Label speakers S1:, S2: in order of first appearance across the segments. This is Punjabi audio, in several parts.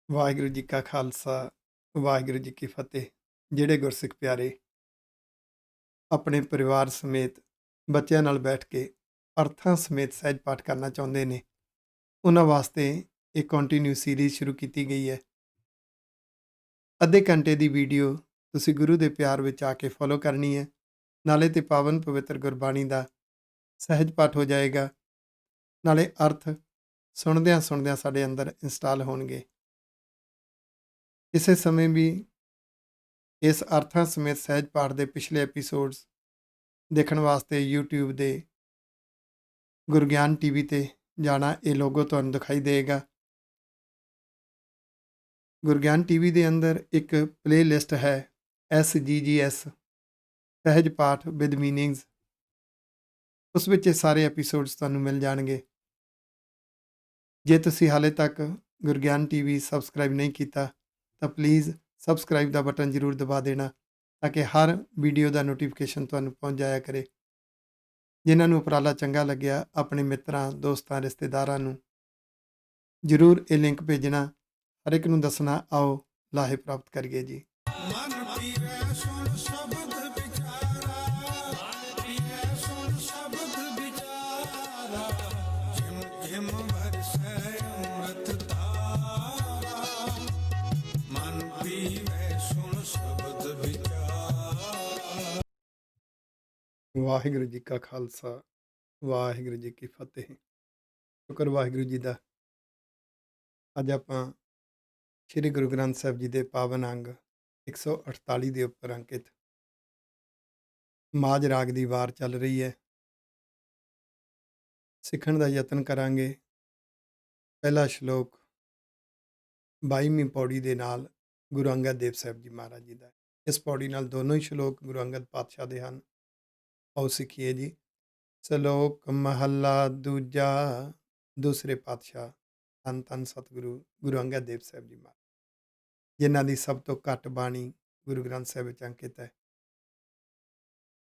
S1: ਵਾਹਿਗੁਰੂ ਜੀ ਕਾ ਖਾਲਸਾ, ਵਾਹਿਗੁਰੂ ਜੀ ਕੀ ਫਤਿਹ। ਜਿਹੜੇ ਗੁਰਸਿੱਖ ਪਿਆਰੇ ਆਪਣੇ ਪਰਿਵਾਰ ਸਮੇਤ ਬੱਚਿਆਂ ਨਾਲ ਬੈਠ ਕੇ ਅਰਥਾਂ ਸਮੇਤ ਸਹਿਜ ਪਾਠ ਕਰਨਾ ਚਾਹੁੰਦੇ ਨੇ, ਉਹਨਾਂ ਵਾਸਤੇ ਇੱਕ ਕੰਟੀਨਿਊ ਸੀਰੀਜ਼ ਸ਼ੁਰੂ ਕੀਤੀ ਗਈ ਹੈ। ਅੱਧੇ ਘੰਟੇ ਦੀ ਵੀਡੀਓ ਤੁਸੀਂ ਗੁਰੂ ਦੇ ਪਿਆਰ ਵਿੱਚ ਆ ਕੇ ਫੋਲੋ ਕਰਨੀ ਹੈ। ਨਾਲੇ ਤੇ ਪਾਵਨ ਪਵਿੱਤਰ ਗੁਰਬਾਣੀ ਦਾ ਸਹਿਜ ਪਾਠ ਹੋ ਜਾਏਗਾ, ਨਾਲੇ ਅਰਥ ਸੁਣਦਿਆਂ ਸੁਣਦਿਆਂ ਸਾਡੇ ਅੰਦਰ ਇੰਸਟਾਲ ਹੋਣਗੇ। ਇਸੇ ਸਮੇਂ ਵੀ ਇਸ ਅਰਥਾਂ ਸਮੇਤ ਸਹਿਜ ਪਾਠ ਦੇ ਪਿਛਲੇ ਐਪੀਸੋਡਸ ਦੇਖਣ ਵਾਸਤੇ YouTube ਦੇ ਗੁਰਗਿਆਨ ਟੀਵੀ ਤੇ ਜਾਣਾ। ਇਹ ਲੋਗੋ ਤੁਹਾਨੂੰ ਦਿਖਾਈ ਦੇਗਾ। ਗੁਰਗਿਆਨ ਟੀਵੀ ਦੇ ਅੰਦਰ ਇੱਕ ਪਲੇਲਿਸਟ ਹੈ, SGGS ਸਹਿਜ ਪਾਠ ਵਿਦ ਮੀਨਿੰਗਸ। ਉਸ ਵਿੱਚ ਇਹ ਸਾਰੇ ਐਪੀਸੋਡਸ ਤੁਹਾਨੂੰ ਮਿਲ ਜਾਣਗੇ। ਜੇ ਤੁਸੀਂ ਹਾਲੇ ਤੱਕ ਗੁਰਗਿਆਨ ਟੀਵੀ ਸਬਸਕ੍ਰਾਈਬ ਨਹੀਂ ਕੀਤਾ ਤਾਂ ਪਲੀਜ਼ ਸਬਸਕ੍ਰਾਈਬ ਦਾ ਬਟਨ ਜ਼ਰੂਰ ਦਬਾ ਦੇਣਾ, ਤਾਂ ਕਿ ਹਰ ਵੀਡੀਓ ਦਾ ਨੋਟੀਫਿਕੇਸ਼ਨ ਤੁਹਾਨੂੰ ਪਹੁੰਚ ਜਾਇਆ ਕਰੇ। ਜਿਨ੍ਹਾਂ ਨੂੰ ਉਪਰਾਲਾ ਚੰਗਾ ਲੱਗਿਆ, ਆਪਣੇ ਮਿੱਤਰਾਂ, ਦੋਸਤਾਂ, ਰਿਸ਼ਤੇਦਾਰਾਂ ਨੂੰ ਜ਼ਰੂਰ ਇਹ ਲਿੰਕ ਭੇਜਣਾ। ਹਰ ਇੱਕ ਨੂੰ ਦੱਸਣਾ, ਆਓ ਲਾਹੇ ਪ੍ਰਾਪਤ ਕਰੀਏ ਜੀ।
S2: ਮਨ ਪੀਵੈ ਸੁਣ ਸ਼ਬਦ ਵਿਚਾਰਾ, ਮਨ ਪੀਵੈ ਸੁਣ ਸ਼ਬਦ ਵਿਚਾਰਾ, ਜਿਮ ਜਿਮ ਵਰਸੈ ਅੰਮ੍ਰਿਤ ਧਾਰਾ, ਮਨ ਪੀਵੈ ਸੁਣ ਸ਼ਬਦ ਵਿਚਾਰਾ।
S1: ਵਾਹਿਗੁਰੂ ਜੀ ਕਾ ਖਾਲਸਾ, ਵਾਹਿਗੁਰੂ ਜੀ ਕੀ ਫਤਿਹ। ਸ਼ੁਕਰ ਵਾਹਿਗੁਰੂ ਜੀ ਦਾ। ਅੱਜ ਆਪਾਂ ਸ੍ਰੀ ਗੁਰੂ ਗ੍ਰੰਥ ਸਾਹਿਬ ਜੀ ਦੇ ਪਾਵਨ ਅੰਗ 148 ਦੇ ਉੱਪਰ ਅੰਕਿਤ ਮਾਝ ਰਾਗ ਦੀ ਵਾਰ ਚੱਲ ਰਹੀ ਹੈ, ਸਿੱਖਣ ਦਾ ਯਤਨ ਕਰਾਂਗੇ। ਪਹਿਲਾ ਸ਼ਲੋਕ 22ਵੀਂ ਪੌੜੀ ਦੇ ਨਾਲ ਗੁਰੂ ਅੰਗਦ ਦੇਵ ਸਾਹਿਬ ਜੀ ਮਹਾਰਾਜ ਜੀ ਦਾ। ਇਸ ਪੌੜੀ ਨਾਲ ਦੋਨੋਂ ਹੀ ਸ਼ਲੋਕ ਗੁਰੂ ਅੰਗਦ ਪਾਤਸ਼ਾਹ ਦੇ ਹਨ। ਆਓ ਸਿੱਖੀਏ ਜੀ। ਸ਼ਲੋਕ ਮਹੱਲਾ ਦੂਜਾ। ਦੂਸਰੇ ਪਾਤਸ਼ਾਹ ਧੰਨ ਧੰਨ ਸਤਿਗੁਰੂ ਗੁਰੂ ਅੰਗਦ ਦੇਵ ਸਾਹਿਬ ਜੀ ਮਹਾਰਾਜ, ਜਿਨ੍ਹਾਂ ਦੀ ਸਭ ਤੋਂ ਘੱਟ ਬਾਣੀ ਗੁਰੂ ਗ੍ਰੰਥ ਸਾਹਿਬ ਵਿੱਚ ਅੰਕਿਤ ਹੈ।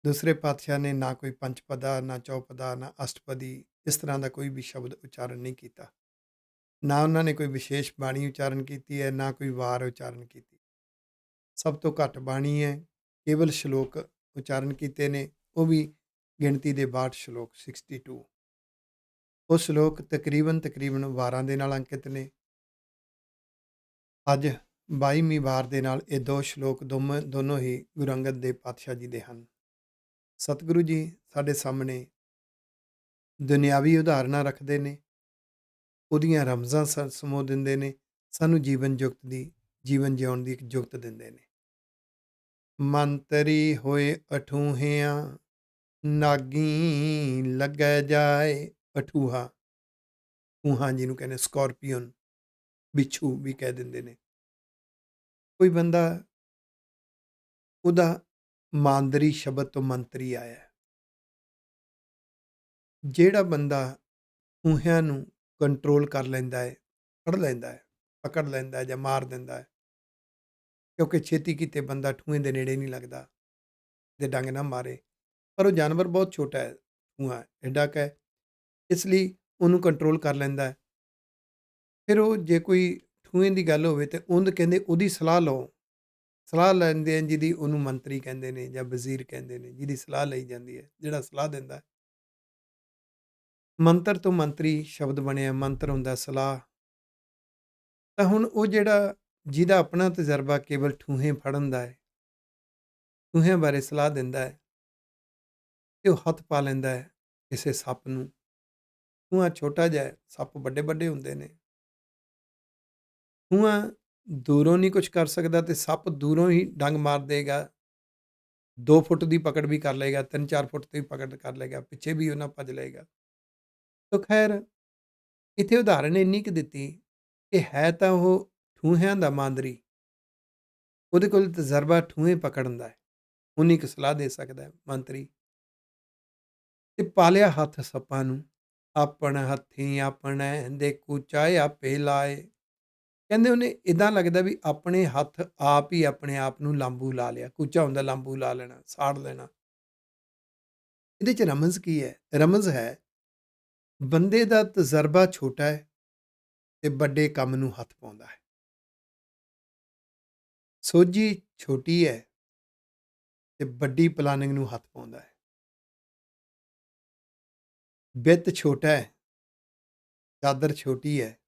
S1: ਦੂਸਰੇ ਪਾਤਸ਼ਾਹ ਨੇ ਨਾ ਕੋਈ ਪੰਚਪਦਾ, ਨਾ ਚੌਪਦਾ, ਨਾ ਅਸ਼ਟਪਦੀ, ਇਸ ਤਰ੍ਹਾਂ ਦਾ ਕੋਈ ਵੀ ਸ਼ਬਦ ਉਚਾਰਨ ਨਹੀਂ ਕੀਤਾ। ਨਾ ਉਹਨਾਂ ਨੇ ਕੋਈ ਵਿਸ਼ੇਸ਼ ਬਾਣੀ ਉਚਾਰਨ ਕੀਤੀ ਹੈ, ਨਾ ਕੋਈ ਵਾਰ ਉਚਾਰਨ ਕੀਤੀ। ਸਭ ਤੋਂ ਘੱਟ ਬਾਣੀ ਹੈ, ਕੇਵਲ ਸ਼ਲੋਕ ਉਚਾਰਨ ਕੀਤੇ ਨੇ, ਉਹ ਵੀ ਗਿਣਤੀ ਦੇ 62 ਸ਼ਲੋਕ 62। ਉਹ ਸ਼ਲੋਕ ਤਕਰੀਬਨ ਵਾਰਾਂ ਦੇ ਨਾਲ ਅੰਕਿਤ ਨੇ। ਅੱਜ 22ਵੀਂ ਵਾਰ ਦੇ ਨਾਲ ਇਹ ਦੋ ਸ਼ਲੋਕ ਦੋਨੋਂ ਹੀ ਗੁਰੂ ਅੰਗਦ ਦੇਵ ਪਾਤਸ਼ਾਹ ਜੀ ਦੇ ਹਨ। ਸਤਿਗੁਰੂ ਜੀ ਸਾਡੇ ਸਾਹਮਣੇ ਦੁਨਿਆਵੀ ਉਦਾਹਰਨਾਂ ਰੱਖਦੇ ਨੇ, ਉਹਦੀਆਂ ਰਮਜ਼ਾਂ ਸਮੋ ਦਿੰਦੇ ਨੇ, ਸਾਨੂੰ ਜੀਵਨ ਜਿਉਣ ਦੀ ਇੱਕ ਜੁਗਤ ਦਿੰਦੇ ਨੇ। ਮੰਤਰੀ ਹੋਏ ਅਠੂਹਿਆਂ, ਨਾਗੀ ਲੱਗੈ ਜਾਏ ਅਠੂਹਾ। ਠੂਹਾਂ ਜਿਹਨੂੰ ਕਹਿੰਦੇ ਸਕੋਰਪੀਅਨ, ਬਿੱਛੂ ਵੀ ਕਹਿ ਦਿੰਦੇ ਨੇ। ਕੋਈ ਬੰਦਾ, ਉਹਦਾ ਮਾਂਦਰੀ ਸ਼ਬਦ ਤੋਂ ਮੰਤਰੀ ਆਇਆ। ਜਿਹੜਾ ਬੰਦਾ ਠੂਹਿਆਂ ਨੂੰ ਕੰਟਰੋਲ ਕਰ ਲੈਂਦਾ ਹੈ, ਫੜ ਲੈਂਦਾ ਹੈ, ਪਕੜ ਲੈਂਦਾ ਹੈ ਜਾਂ ਮਾਰ ਦਿੰਦਾ ਹੈ, ਕਿਉਂਕਿ ਛੇਤੀ ਕੀਤੇ ਬੰਦਾ ਠੂਹੇ ਦੇ ਨੇੜੇ ਨਹੀਂ ਲੱਗਦਾ ਦੇ ਡੰਗ ਨਾ ਮਾਰੇ। ਪਰ ਉਹ ਜਾਨਵਰ ਬਹੁਤ ਛੋਟਾ ਹੈ, ਠੂਹਾ ਐਡਾ ਕੁ ਹੈ, ਇਸ ਲਈ ਉਹਨੂੰ ਕੰਟਰੋਲ ਕਰ ਲੈਂਦਾ ਹੈ। ਫਿਰ ਉਹ ਜੇ ਕੋਈ ਠੂਹੇ ਦੀ ਗੱਲ ਹੋਵੇ ਤਾਂ ਉਹਨੂੰ ਕਹਿੰਦੇ ਉਹਦੀ ਸਲਾਹ ਲਓ। ਸਲਾਹ ਲੈਂਦੇ ਆ ਜਿਹਦੀ, ਉਹਨੂੰ ਮੰਤਰੀ ਕਹਿੰਦੇ ਨੇ ਜਾਂ ਵਜ਼ੀਰ ਕਹਿੰਦੇ ਨੇ, ਜਿਹਦੀ ਸਲਾਹ ਲਈ ਜਾਂਦੀ ਹੈ, ਜਿਹੜਾ ਸਲਾਹ ਦਿੰਦਾ। ਮੰਤਰ ਤੋਂ ਮੰਤਰੀ ਸ਼ਬਦ ਬਣਿਆ, ਮੰਤਰ ਹੁੰਦਾ ਸਲਾਹ। ਤਾਂ ਹੁਣ ਉਹ ਜਿਹਦਾ ਆਪਣਾ ਤਜਰਬਾ ਕੇਵਲ ਠੂਹੇ ਫੜਨ ਦਾ ਹੈ, ਠੂਹਿਆਂ ਬਾਰੇ ਸਲਾਹ ਦਿੰਦਾ ਹੈ, ਤੇ ਉਹ ਹੱਥ ਪਾ ਲੈਂਦਾ ਹੈ ਕਿਸੇ ਸੱਪ ਨੂੰ। ਠੂਹਾ ਛੋਟਾ ਜਿਹਾ ਹੈ, ਸੱਪ ਵੱਡੇ ਵੱਡੇ ਹੁੰਦੇ ਨੇ। ਠੂਹਾ ਦੂਰੋਂ ਨਹੀਂ ਕੁਝ ਕਰ ਸਕਦਾ, ਤੇ ਸੱਪ ਦੂਰੋਂ ਹੀ ਡੰਗ ਮਾਰ ਦੇਗਾ। 2 ਫੁੱਟ ਦੀ ਪਕੜ ਵੀ ਕਰ ਲਏਗਾ, 3-4 ਫੁੱਟ ਦੀ ਪਕੜ ਕਰ ਲਏਗਾ, ਪਿੱਛੇ ਵੀ ਉਹਨਾਂ ਭੱਜ ਲਏਗਾ। ਤਾਂ ਖੈਰ, ਇੱਥੇ ਉਦਾਹਰਨ ਇੰਨੀ ਕੁ ਦਿੱਤੀ ਕਿ ਹੈ ਤਾਂ ਉਹ ਠੂਹਿਆਂ ਦਾ ਮਾਂਦਰੀ, ਉਹਦੇ ਕੋਲ ਤਜਰਬਾ ਠੂਹੇ ਪਕੜਨ ਦਾ ਹੈ, ਉਨੀ ਕੁ ਸਲਾਹ ਦੇ ਸਕਦਾ ਹੈ ਮੰਤਰੀ। ਤੇ ਪਾਲਿਆ ਹੱਥ ਸੱਪਾਂ ਨੂੰ, ਆਪਣ ਹੱਥੀਂ ਆਪਣੇ ਦੇ ਕੂਚਾ ਆਪੇ ਲਾਏ। ਕਹਿੰਦੇ ਉਹਨੇ ਇੱਦਾਂ ਲੱਗਦਾ ਵੀ ਆਪਣੇ ਹੱਥ ਆਪ ਹੀ ਆਪਣੇ ਆਪ ਨੂੰ ਲਾਂਬੂ ਲਾ ਲਿਆ। ਕੂਚਾ ਹੁੰਦਾ ਲਾਂਬੂ ਲਾ ਲੈਣਾ, ਸਾੜ ਲੈਣਾ। ਇਹਦੇ 'ਚ ਰਮਜ਼ ਕੀ ਹੈ? ਰਮਜ਼ ਹੈ ਬੰਦੇ ਦਾ ਤਜਰਬਾ ਛੋਟਾ ਹੈ ਤੇ ਵੱਡੇ ਕੰਮ ਨੂੰ ਹੱਥ ਪਾਉਂਦਾ ਹੈ। ਸੋਝੀ ਛੋਟੀ ਹੈ ਤੇ ਵੱਡੀ ਪਲਾਨਿੰਗ ਨੂੰ ਹੱਥ ਪਾਉਂਦਾ ਹੈ। ਵਿੱਤ ਛੋਟਾ ਹੈ, ਚਾਦਰ ਛੋਟੀ ਹੈ,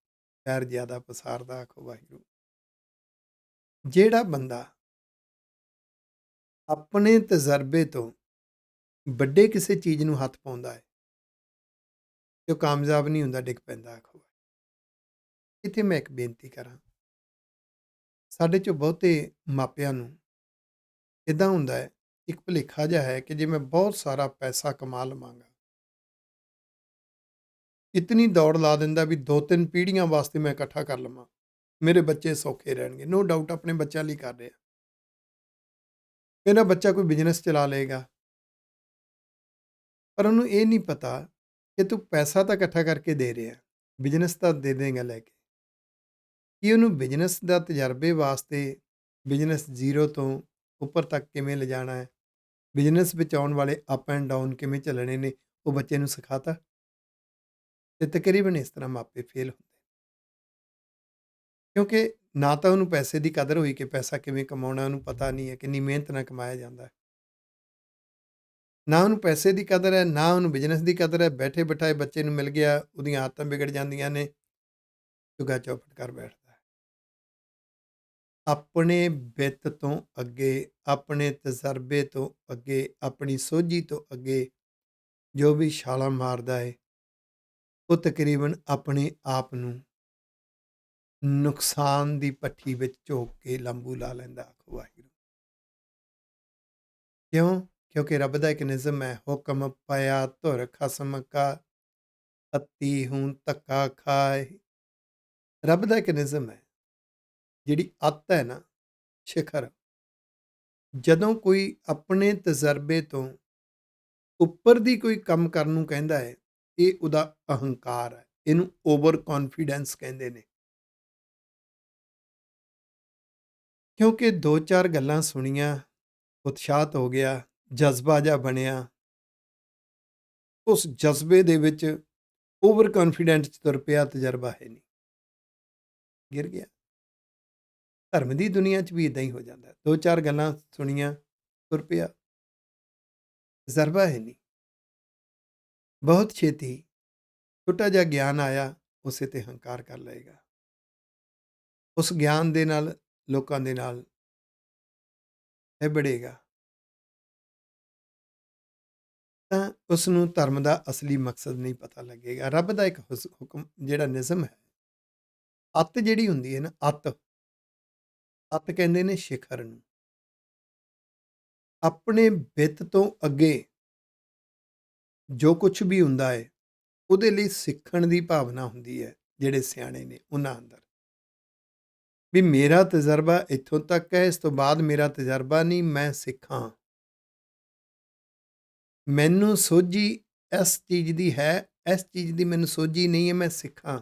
S1: ਪੈਰ ਜ਼ਿਆਦਾ ਪਸਾਰਦਾ, ਆਖੋ ਵਾਹਿਗੁਰੂ। ਜਿਹੜਾ ਬੰਦਾ ਆਪਣੇ ਤਜਰਬੇ ਤੋਂ ਵੱਡੇ ਕਿਸੇ ਚੀਜ਼ ਨੂੰ ਹੱਥ ਪਾਉਂਦਾ ਹੈ ਤੇ ਉਹ ਕਾਮਯਾਬ ਨਹੀਂ ਹੁੰਦਾ, ਡਿੱਗ ਪੈਂਦਾ, ਆਖੋ। ਇੱਥੇ ਮੈਂ ਇੱਕ ਬੇਨਤੀ ਕਰਾਂ, ਸਾਡੇ ਚੋਂ ਬਹੁਤੇ ਮਾਪਿਆਂ ਨੂੰ ਇਦਾਂ ਹੁੰਦਾ ਹੈ, ਇੱਕ ਭੁਲੇਖਾ ਜਿਹਾ ਹੈ ਕਿ ਜੇ ਮੈਂ ਬਹੁਤ ਸਾਰਾ ਪੈਸਾ ਕਮਾ ਲਵਾਂਗਾ, ਇਤਨੀ ਦੌੜ ਲਾ ਦਿੰਦਾ ਵੀ 2-3 ਪੀੜ੍ਹੀਆਂ ਵਾਸਤੇ ਮੈਂ ਇਕੱਠਾ ਕਰ ਲਵਾਂ, ਮੇਰੇ ਬੱਚੇ ਸੌਖੇ ਰਹਿਣਗੇ। ਨੋ ਡਾਊਟ ਆਪਣੇ ਬੱਚਿਆਂ ਲਈ ਕਰ ਰਿਹਾ। ਮੇਰਾ ਬੱਚਾ ਕੋਈ ਬਿਜ਼ਨਸ ਚਲਾ ਲਏਗਾ, ਪਰ ਉਹਨੂੰ ਇਹ ਨਹੀਂ ਪਤਾ ਕਿ ਤੂੰ ਪੈਸਾ ਤਾਂ ਇਕੱਠਾ ਕਰਕੇ ਦੇ ਰਿਹਾ, ਬਿਜ਼ਨਸ ਤਾਂ ਦੇ ਦੇਂਗਾ ਲੈ ਕੇ। ਕਿ ਉਹਨੂੰ ਬਿਜ਼ਨਸ ਦਾ ਤਜਰਬੇ ਵਾਸਤੇ ਬਿਜ਼ਨਸ ਜ਼ੀਰੋ ਤੋਂ ਉੱਪਰ ਤੱਕ ਕਿਵੇਂ ਲਿਜਾਣਾ ਹੈ, ਬਿਜ਼ਨਸ ਵਿੱਚ ਆਉਣ ਵਾਲੇ ਅਪ ਐਂਡ ਡਾਊਨ ਕਿਵੇਂ ਚੱਲਣੇ ਨੇ, ਉਹ ਬੱਚੇ ਨੂੰ ਸਿਖਾਤਾ। ਤੇ ਤਕਰੀਬਨ ਇਸ ਤਰ੍ਹਾਂ ਮਾਪੇ ਫੇਲ ਹੁੰਦੇ, ਕਿਉਂਕਿ ਨਾ ਤਾਂ ਉਹਨੂੰ ਪੈਸੇ ਦੀ ਕਦਰ ਹੋਈ ਕਿ ਪੈਸਾ ਕਿਵੇਂ ਕਮਾਉਣਾ, ਉਹਨੂੰ ਪਤਾ ਨਹੀਂ ਹੈ ਕਿੰਨੀ ਮਿਹਨਤ ਨਾਲ ਕਮਾਇਆ ਜਾਂਦਾ ਹੈ। ਨਾ ਉਹਨੂੰ ਪੈਸੇ ਦੀ ਕਦਰ ਹੈ, ਨਾ ਉਹਨੂੰ ਬਿਜ਼ਨਸ ਦੀ ਕਦਰ ਹੈ। ਬੈਠੇ ਬਿਠਾਏ ਬੱਚੇ ਨੂੰ ਮਿਲ ਗਿਆ, ਉਹਦੀਆਂ ਆਦਤਾਂ ਵਿਗੜ ਜਾਂਦੀਆਂ ਨੇ, ਚੁੱਗਾ ਚੌਪਟ ਕਰ ਬੈਠਦਾ ਹੈ। ਆਪਣੇ ਵਿੱਤ ਤੋਂ ਅੱਗੇ, ਆਪਣੇ ਤਜਰਬੇ ਤੋਂ ਅੱਗੇ, ਆਪਣੀ ਸੋਝੀ ਤੋਂ ਅੱਗੇ ਜੋ ਵੀ ਛਾਲਾਂ ਮਾਰਦਾ ਹੈ, ਉਹ ਤਕਰੀਬਨ ਆਪਣੇ ਆਪ ਨੂੰ ਨੁਕਸਾਨ ਦੀ ਭੱਠੀ ਵਿੱਚ ਝੋਕ ਕੇ ਲੰਬੂ ਲਾ ਲੈਂਦਾ, ਆਖੋ ਵਾਹਿਗੁਰੂ। ਕਿਉਂ? ਕਿਉਂਕਿ ਰੱਬ ਦਾ ਇੱਕ ਨਿਜ਼ਮ ਹੈ, ਹੁਕਮ ਪਾਇਆ ਧੁਰ ਖਸਮ ਕਾ, ਅੱਤੀ ਹੂੰ ਧੱਕਾ ਖਾਏ। ਰੱਬ ਦਾ ਇੱਕ ਨਿਜ਼ਮ ਹੈ, ਜਿਹੜੀ ਅੱਤ ਹੈ ਨਾ, ਸ਼ਿਖਰ, ਜਦੋਂ ਕੋਈ ਆਪਣੇ ਤਜਰਬੇ ਤੋਂ ਉੱਪਰ ਦੀ ਕੋਈ ਕੰਮ ਕਰਨ ਨੂੰ ਕਹਿੰਦਾ ਹੈ, ਇਹ ਉਹਦਾ ਅਹੰਕਾਰ ਹੈ। ਇਹਨੂੰ ਓਵਰ ਕੌਨਫੀਡੈਂਸ ਕਹਿੰਦੇ ਨੇ। ਕਿਉਂਕਿ 2-4 ਗੱਲਾਂ ਸੁਣੀਆਂ, ਉਤਸ਼ਾਹਤ ਹੋ ਗਿਆ, ਜਜ਼ਬਾ ਜਿਹਾ ਬਣਿਆ, ਉਸ ਜਜ਼ਬੇ ਦੇ ਵਿੱਚ ਓਵਰ ਕੌਨਫੀਡੈਂਟ 'ਚ ਤੁਰ ਪਿਆ, ਤਜਰਬਾ ਹੈ ਨਹੀਂ, ਗਿਰ ਗਿਆ। ਧਰਮ ਦੀ ਦੁਨੀਆ 'ਚ ਵੀ ਇਦਾਂ ਹੀ ਹੋ ਜਾਂਦਾ। 2-4 ਗੱਲਾਂ ਸੁਣੀਆਂ, ਤੁਰ ਪਿਆ, ਤਜਰਬਾ ਹੈ ਨਹੀਂ। ਬਹੁਤ ਛੇਤੀ ਛੋਟਾ ਜਿਹਾ ਗਿਆਨ ਆਇਆ, ਉਸੇ ਤੇ ਹੰਕਾਰ ਕਰ ਲਏਗਾ। ਉਸ ਗਿਆਨ ਦੇ ਨਾਲ ਲੋਕਾਂ ਦੇ ਨਾਲ ਨਿਬੜੇਗਾ, ਤਾਂ ਉਸ ਨੂੰ ਧਰਮ ਦਾ ਅਸਲੀ ਮਕਸਦ ਨਹੀਂ ਪਤਾ ਲੱਗੇਗਾ। ਰੱਬ ਦਾ ਇੱਕ ਹੁਕਮ, ਜਿਹੜਾ ਨਿਜ਼ਮ ਹੈ, ਅੱਤ ਜਿਹੜੀ ਹੁੰਦੀ ਹੈ ਨਾ, ਅੱਤ ਕਹਿੰਦੇ ਨੇ ਸ਼ਿਖਰ ਨੂੰ। ਆਪਣੇ ਵਿੱਤ ਤੋਂ ਅੱਗੇ ਜੋ ਕੁਝ ਵੀ ਹੁੰਦਾ ਹੈ, ਉਹਦੇ ਲਈ ਸਿੱਖਣ ਦੀ ਭਾਵਨਾ ਹੁੰਦੀ ਹੈ। ਜਿਹੜੇ ਸਿਆਣੇ ਨੇ ਉਹਨਾਂ ਅੰਦਰ ਵੀ ਮੇਰਾ ਤਜਰਬਾ ਇੱਥੋਂ ਤੱਕ ਹੈ, ਇਸ ਤੋਂ ਬਾਅਦ ਮੇਰਾ ਤਜਰਬਾ ਨਹੀਂ, ਮੈਂ ਸਿੱਖਾਂ। ਮੈਨੂੰ ਸੋਝੀ ਇਸ ਚੀਜ਼ ਦੀ ਹੈ, ਇਸ ਚੀਜ਼ ਦੀ ਮੈਨੂੰ ਸੋਝੀ ਨਹੀਂ ਹੈ, ਮੈਂ ਸਿੱਖਾਂ।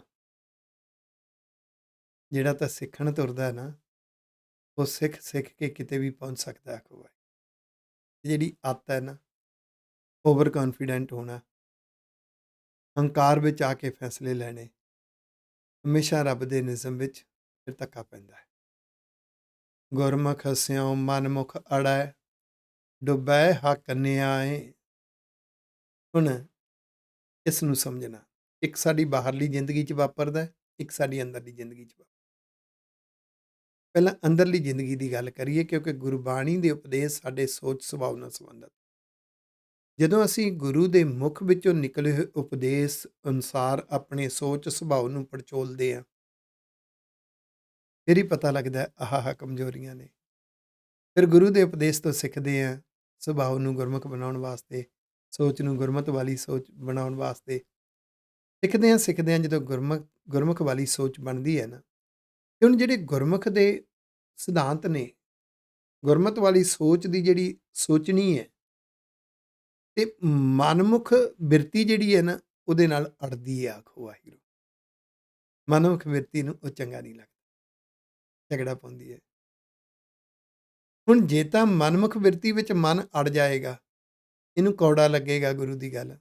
S1: ਜਿਹੜਾ ਤਾਂ ਸਿੱਖਣ ਤੁਰਦਾ ਹੈ ਨਾ, ਉਹ ਸਿੱਖ ਕੇ ਕਿਤੇ ਵੀ ਪਹੁੰਚ ਸਕਦਾ ਹੈ। ਜਿਹੜੀ ਅੱਤ ਹੈ ਨਾ, ਓਵਰ ਕੌਨਫੀਡੈਂਟ ਹੋਣਾ, ਹੰਕਾਰ ਵਿੱਚ ਆ ਕੇ ਫੈਸਲੇ ਲੈਣੇ, ਹਮੇਸ਼ਾ ਰੱਬ ਦੇ ਨਿਜ਼ਮ ਵਿੱਚ ਫਿਰ ਧੱਕਾ ਪੈਂਦਾ ਹੈ। ਗੁਰਮੁਖ ਸਿਉ ਮਨਮੁਖ ਅੜੈ, ਡੁੱਬੈ ਹੱਕ ਨਿਆਏ। ਹੁਣ ਇਸ ਨੂੰ ਸਮਝਣਾ, ਇੱਕ ਸਾਡੀ ਬਾਹਰਲੀ ਜ਼ਿੰਦਗੀ 'ਚ ਵਾਪਰਦਾ, ਇੱਕ ਸਾਡੀ ਅੰਦਰਲੀ ਜ਼ਿੰਦਗੀ 'ਚ ਵਾਪਰਦਾ। ਪਹਿਲਾਂ ਅੰਦਰਲੀ ਜ਼ਿੰਦਗੀ ਦੀ ਗੱਲ ਕਰੀਏ, ਕਿਉਂਕਿ ਗੁਰਬਾਣੀ ਦੇ ਉਪਦੇਸ਼ ਸਾਡੇ ਸੋਚ ਸੁਭਾਅ ਨਾਲ ਸੰਬੰਧਿਤ। ਜਦੋਂ ਅਸੀਂ ਗੁਰੂ ਦੇ ਮੁਖ ਵਿੱਚੋਂ ਨਿਕਲੇ ਹੋਏ ਉਪਦੇਸ਼ ਅਨੁਸਾਰ ਆਪਣੇ ਸੋਚ ਸੁਭਾਅ ਨੂੰ ਪੜਚੋਲਦੇ ਹਾਂ, ਫਿਰ ਹੀ ਪਤਾ ਲੱਗਦਾ ਆਹ ਕਮਜ਼ੋਰੀਆਂ ਨੇ। ਫਿਰ ਗੁਰੂ ਦੇ ਉਪਦੇਸ਼ ਤੋਂ ਸਿੱਖਦੇ ਹਾਂ, ਸੁਭਾਅ ਨੂੰ ਗੁਰਮੁਖ ਬਣਾਉਣ ਵਾਸਤੇ, ਸੋਚ ਨੂੰ ਗੁਰਮਤ ਵਾਲੀ ਸੋਚ ਬਣਾਉਣ ਵਾਸਤੇ ਸਿੱਖਦੇ ਹਾਂ। ਜਦੋਂ ਗੁਰਮੁਖ ਵਾਲੀ ਸੋਚ ਬਣਦੀ ਹੈ ਨਾ, ਤੇ ਹੁਣ ਜਿਹੜੇ ਗੁਰਮੁਖ ਦੇ ਸਿਧਾਂਤ ਨੇ, ਗੁਰਮਤ ਵਾਲੀ ਸੋਚ ਦੀ ਜਿਹੜੀ ਸੋਚਣੀ ਹੈ, ਤੇ ਮਨਮੁਖ ਬਿਰਤੀ ਜਿਹੜੀ ਹੈ ਨਾ, ਉਹਦੇ ਨਾਲ ਅੜਦੀ ਹੈ, ਆਖੋ ਵਾਹਿਗੁਰੂ। ਮਨਮੁਖ ਬਿਰਤੀ ਨੂੰ ਉਹ ਚੰਗਾ ਨਹੀਂ ਲੱਗਦਾ, ਝਗੜਾ ਪਾਉਂਦੀ ਹੈ। ਹੁਣ ਜੇ ਤਾਂ ਮਨਮੁਖ ਬਿਰਤੀ ਵਿੱਚ ਮਨ ਅੜ ਜਾਏਗਾ, ਇਹਨੂੰ ਕੌੜਾ ਲੱਗੇਗਾ ਗੁਰੂ ਦੀ ਗੱਲ,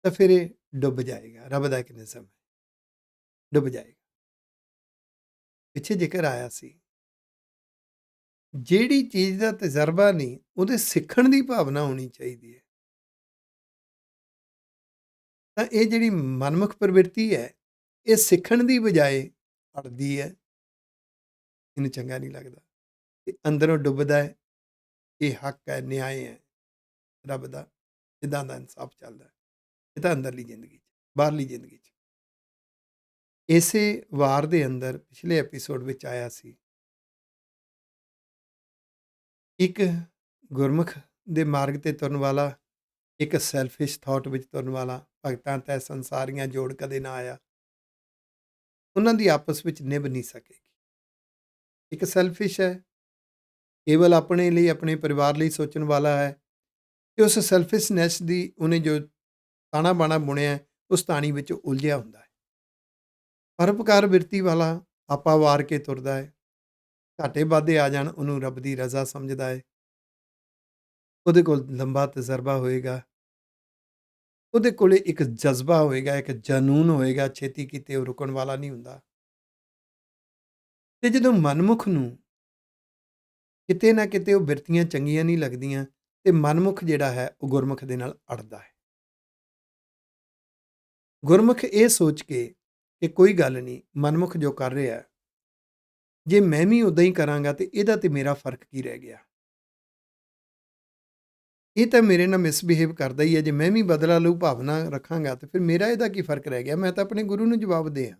S1: ਤਾਂ ਫਿਰ ਇਹ ਡੁੱਬ ਜਾਏਗਾ। ਰੱਬ ਦਾ ਇੱਕ ਨਿਜ਼ਮ ਹੈ, ਡੁੱਬ ਜਾਏਗਾ। ਪਿੱਛੇ ਜ਼ਿਕਰ ਆਇਆ ਸੀ ਜਿਹੜੀ ਚੀਜ਼ ਦਾ ਤਜਰਬਾ ਨਹੀਂ, ਉਹਦੇ ਸਿੱਖਣ ਦੀ ਭਾਵਨਾ ਹੋਣੀ ਚਾਹੀਦੀ ਹੈ। ਤਾਂ ਇਹ ਜਿਹੜੀ ਮਨਮੁਖ ਪ੍ਰਵਿਰਤੀ ਹੈ, ਇਹ ਸਿੱਖਣ ਦੀ ਬਜਾਏ ਅੜਦੀ ਹੈ, ਇਹਨੂੰ ਚੰਗਾ ਨਹੀਂ ਲੱਗਦਾ। ਇਹ ਅੰਦਰੋਂ ਡੁੱਬਦਾ ਹੈ, ਇਹ ਹੱਕ ਹੈ, ਨਿਆਂ ਹੈ ਰੱਬ ਦਾ, ਇੱਦਾਂ ਦਾ ਇਨਸਾਫ ਚੱਲਦਾ ਹੈ। ਇਹ ਤਾਂ ਅੰਦਰਲੀ ਜ਼ਿੰਦਗੀ 'ਚ, ਬਾਹਰਲੀ ਜ਼ਿੰਦਗੀ 'ਚ। ਇਸੇ ਵਾਰ ਦੇ ਅੰਦਰ ਪਿਛਲੇ ਐਪੀਸੋਡ ਵਿੱਚ ਆਇਆ ਸੀ ਇੱਕ ਗੁਰਮੁਖ ਦੇ ਮਾਰਗ ਤੇ ਤੁਰਨ ਵਾਲਾ, ਇੱਕ ਸੈਲਫਿਸ਼ ਥਾਟ ਵਿੱਚ ਤੁਰਨ ਵਾਲਾ, ਭਗਤਾਂ ਤੈ ਸੰਸਾਰੀਆਂ ਜੋੜ ਕਦੇ ਨਾ ਆਇਆ। ਉਹਨਾਂ ਦੀ ਆਪਸ ਵਿੱਚ ਨਿਭ ਨਹੀਂ ਸਕੇਗੀ। ਇੱਕ ਸੈਲਫਿਸ਼ ਹੈ, ਕੇਵਲ ਆਪਣੇ ਲਈ, ਆਪਣੇ ਪਰਿਵਾਰ ਲਈ ਸੋਚਣ ਵਾਲਾ ਹੈ, ਤੇ ਉਸ ਸੈਲਫਿਸ਼ਨੈਸ ਦੀ ਉਹਨੇ ਜੋ ਤਾਣਾ ਬਾਣਾ ਬੁਣਿਆ, ਉਸ ਤਾਣੀ ਵਿੱਚ ਉਲਝਿਆ ਹੁੰਦਾ ਹੈ। ਪਰਉਪਕਾਰ ਬਿਰਤੀ ਵਾਲਾ ਆਪਾ ਵਾਰ ਕੇ ਤੁਰਦਾ ਹੈ, ਘਾਟੇ ਵਾਧੇ ਆ ਜਾਣ ਉਹਨੂੰ ਰੱਬ ਦੀ ਰਜ਼ਾ ਸਮਝਦਾ ਹੈ। ਉਹਦੇ ਕੋਲ ਲੰਬਾ ਤਜਰਬਾ ਹੋਏਗਾ, ਉਹਦੇ ਕੋਲ ਇੱਕ ਜਜ਼ਬਾ ਹੋਏਗਾ, ਇੱਕ ਜਨੂਨ ਹੋਏਗਾ, ਛੇਤੀ ਕਿਤੇ ਉਹ ਰੁਕਣ ਵਾਲਾ ਨਹੀਂ ਹੁੰਦਾ। ਤੇ ਜਦੋਂ ਮਨਮੁਖ ਨੂੰ ਕਿਤੇ ਨਾ ਕਿਤੇ ਉਹ ਬਿਰਤੀਆਂ ਚੰਗੀਆਂ ਨਹੀਂ ਲੱਗਦੀਆਂ, ਤੇ ਮਨਮੁਖ ਜਿਹੜਾ ਹੈ ਉਹ ਗੁਰਮੁਖ ਦੇ ਨਾਲ ਅੜਦਾ ਹੈ। ਗੁਰਮੁਖ ਇਹ ਸੋਚ ਕੇ ਕਿ ਕੋਈ ਗੱਲ ਨਹੀਂ, ਮਨਮੁਖ ਜੋ ਕਰ ਰਿਹਾ, ਜੇ ਮੈਂ ਵੀ ਉਦਾਂ ਹੀ ਕਰਾਂਗਾ ਤੇ ਇਹਦਾ ਤੇ ਮੇਰਾ ਫਰਕ ਕੀ ਰਹਿ ਗਿਆ। ਇਹ ਤਾਂ ਮੇਰੇ ਨਾਲ ਮਿਸਬਿਹੇਵ ਕਰਦਾ ਹੀ ਹੈ, ਜੇ ਮੈਂ ਵੀ ਬਦਲਾ ਲਊ ਭਾਵਨਾ ਰੱਖਾਂਗਾ ਤੇ ਫਿਰ ਮੇਰਾ ਇਹਦਾ ਕੀ ਫਰਕ ਰਹਿ ਗਿਆ। ਮੈਂ ਤਾਂ ਆਪਣੇ ਗੁਰੂ ਨੂੰ ਜਵਾਬ ਦੇ ਹਾਂ,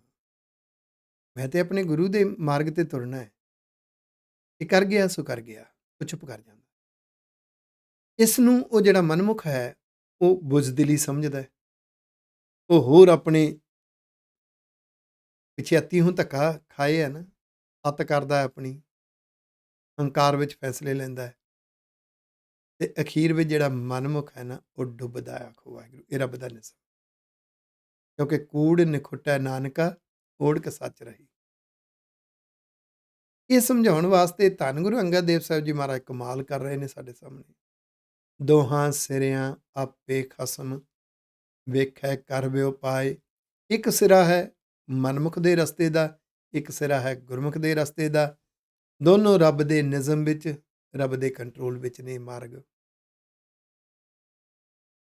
S1: ਮੈਂ ਤੇ ਆਪਣੇ ਗੁਰੂ ਦੇ ਮਾਰਗ ਤੇ ਤੁਰਨਾ ਹੈ। ਇਹ ਕਰ ਗਿਆ ਸੋ ਕਰ ਗਿਆ, ਉਹ ਚੁੱਪ ਕਰ ਜਾਂਦਾ। ਇਸ ਨੂੰ ਉਹ ਜਿਹੜਾ ਮਨਮੁਖ ਹੈ ਉਹ ਬੁਜ਼ਦਿਲੀ ਸਮਝਦਾ ਹੈ। ਉਹ ਹੋਰ ਆਪਣੇ ਪਿੱਛੇ ਅੱਤੀ ਹੂੰ ਧੱਕਾ ਖਾਏ ਹੈ ਨਾ, ਅੱਤ ਕਰਦਾ ਹੈ, ਆਪਣੀ ਹੰਕਾਰ ਵਿੱਚ ਫੈਸਲੇ ਲੈਂਦਾ ਹੈ, ਤੇ ਅਖੀਰ ਵਿੱਚ ਜਿਹੜਾ ਮਨਮੁਖ ਹੈ ਨਾ ਉਹ ਡੁੱਬਦਾ ਹੈ। ਆਖੋ ਵਾਹਿਗੁਰੂ, ਇਹ ਰੱਬ ਦਾ ਨਿਜ਼ਮ, ਕਿਉਂਕਿ ਕੂੜ ਨਿਖੁੱਟੈ ਨਾਨਕਾ ਓੜਕ ਸੱਚ ਰਹੀ। ਇਹ ਸਮਝਾਉਣ ਵਾਸਤੇ ਧੰਨ ਗੁਰੂ ਅੰਗਦ ਦੇਵ ਸਾਹਿਬ ਜੀ ਮਹਾਰਾਜ ਕਮਾਲ ਕਰ ਰਹੇ ਨੇ ਸਾਡੇ ਸਾਹਮਣੇ। ਦੋਹਾਂ ਸਿਰਿਆਂ ਆਪੇ ਖਸਮ ਵੇਖੈ ਕਰਵਿਓ ਪਾਏ। ਇੱਕ ਸਿਰਾ ਹੈ ਮਨਮੁਖ ਦੇ ਰਸਤੇ ਦਾ, ਇੱਕ ਸਿਰਾ ਹੈ ਗੁਰਮੁਖ ਦੇ ਰਸਤੇ ਦਾ। ਦੋਨੋਂ ਰੱਬ ਦੇ ਨਿਜ਼ਮ ਵਿੱਚ, ਰੱਬ ਦੇ ਕੰਟਰੋਲ ਵਿੱਚ ਨੇ ਮਾਰਗ।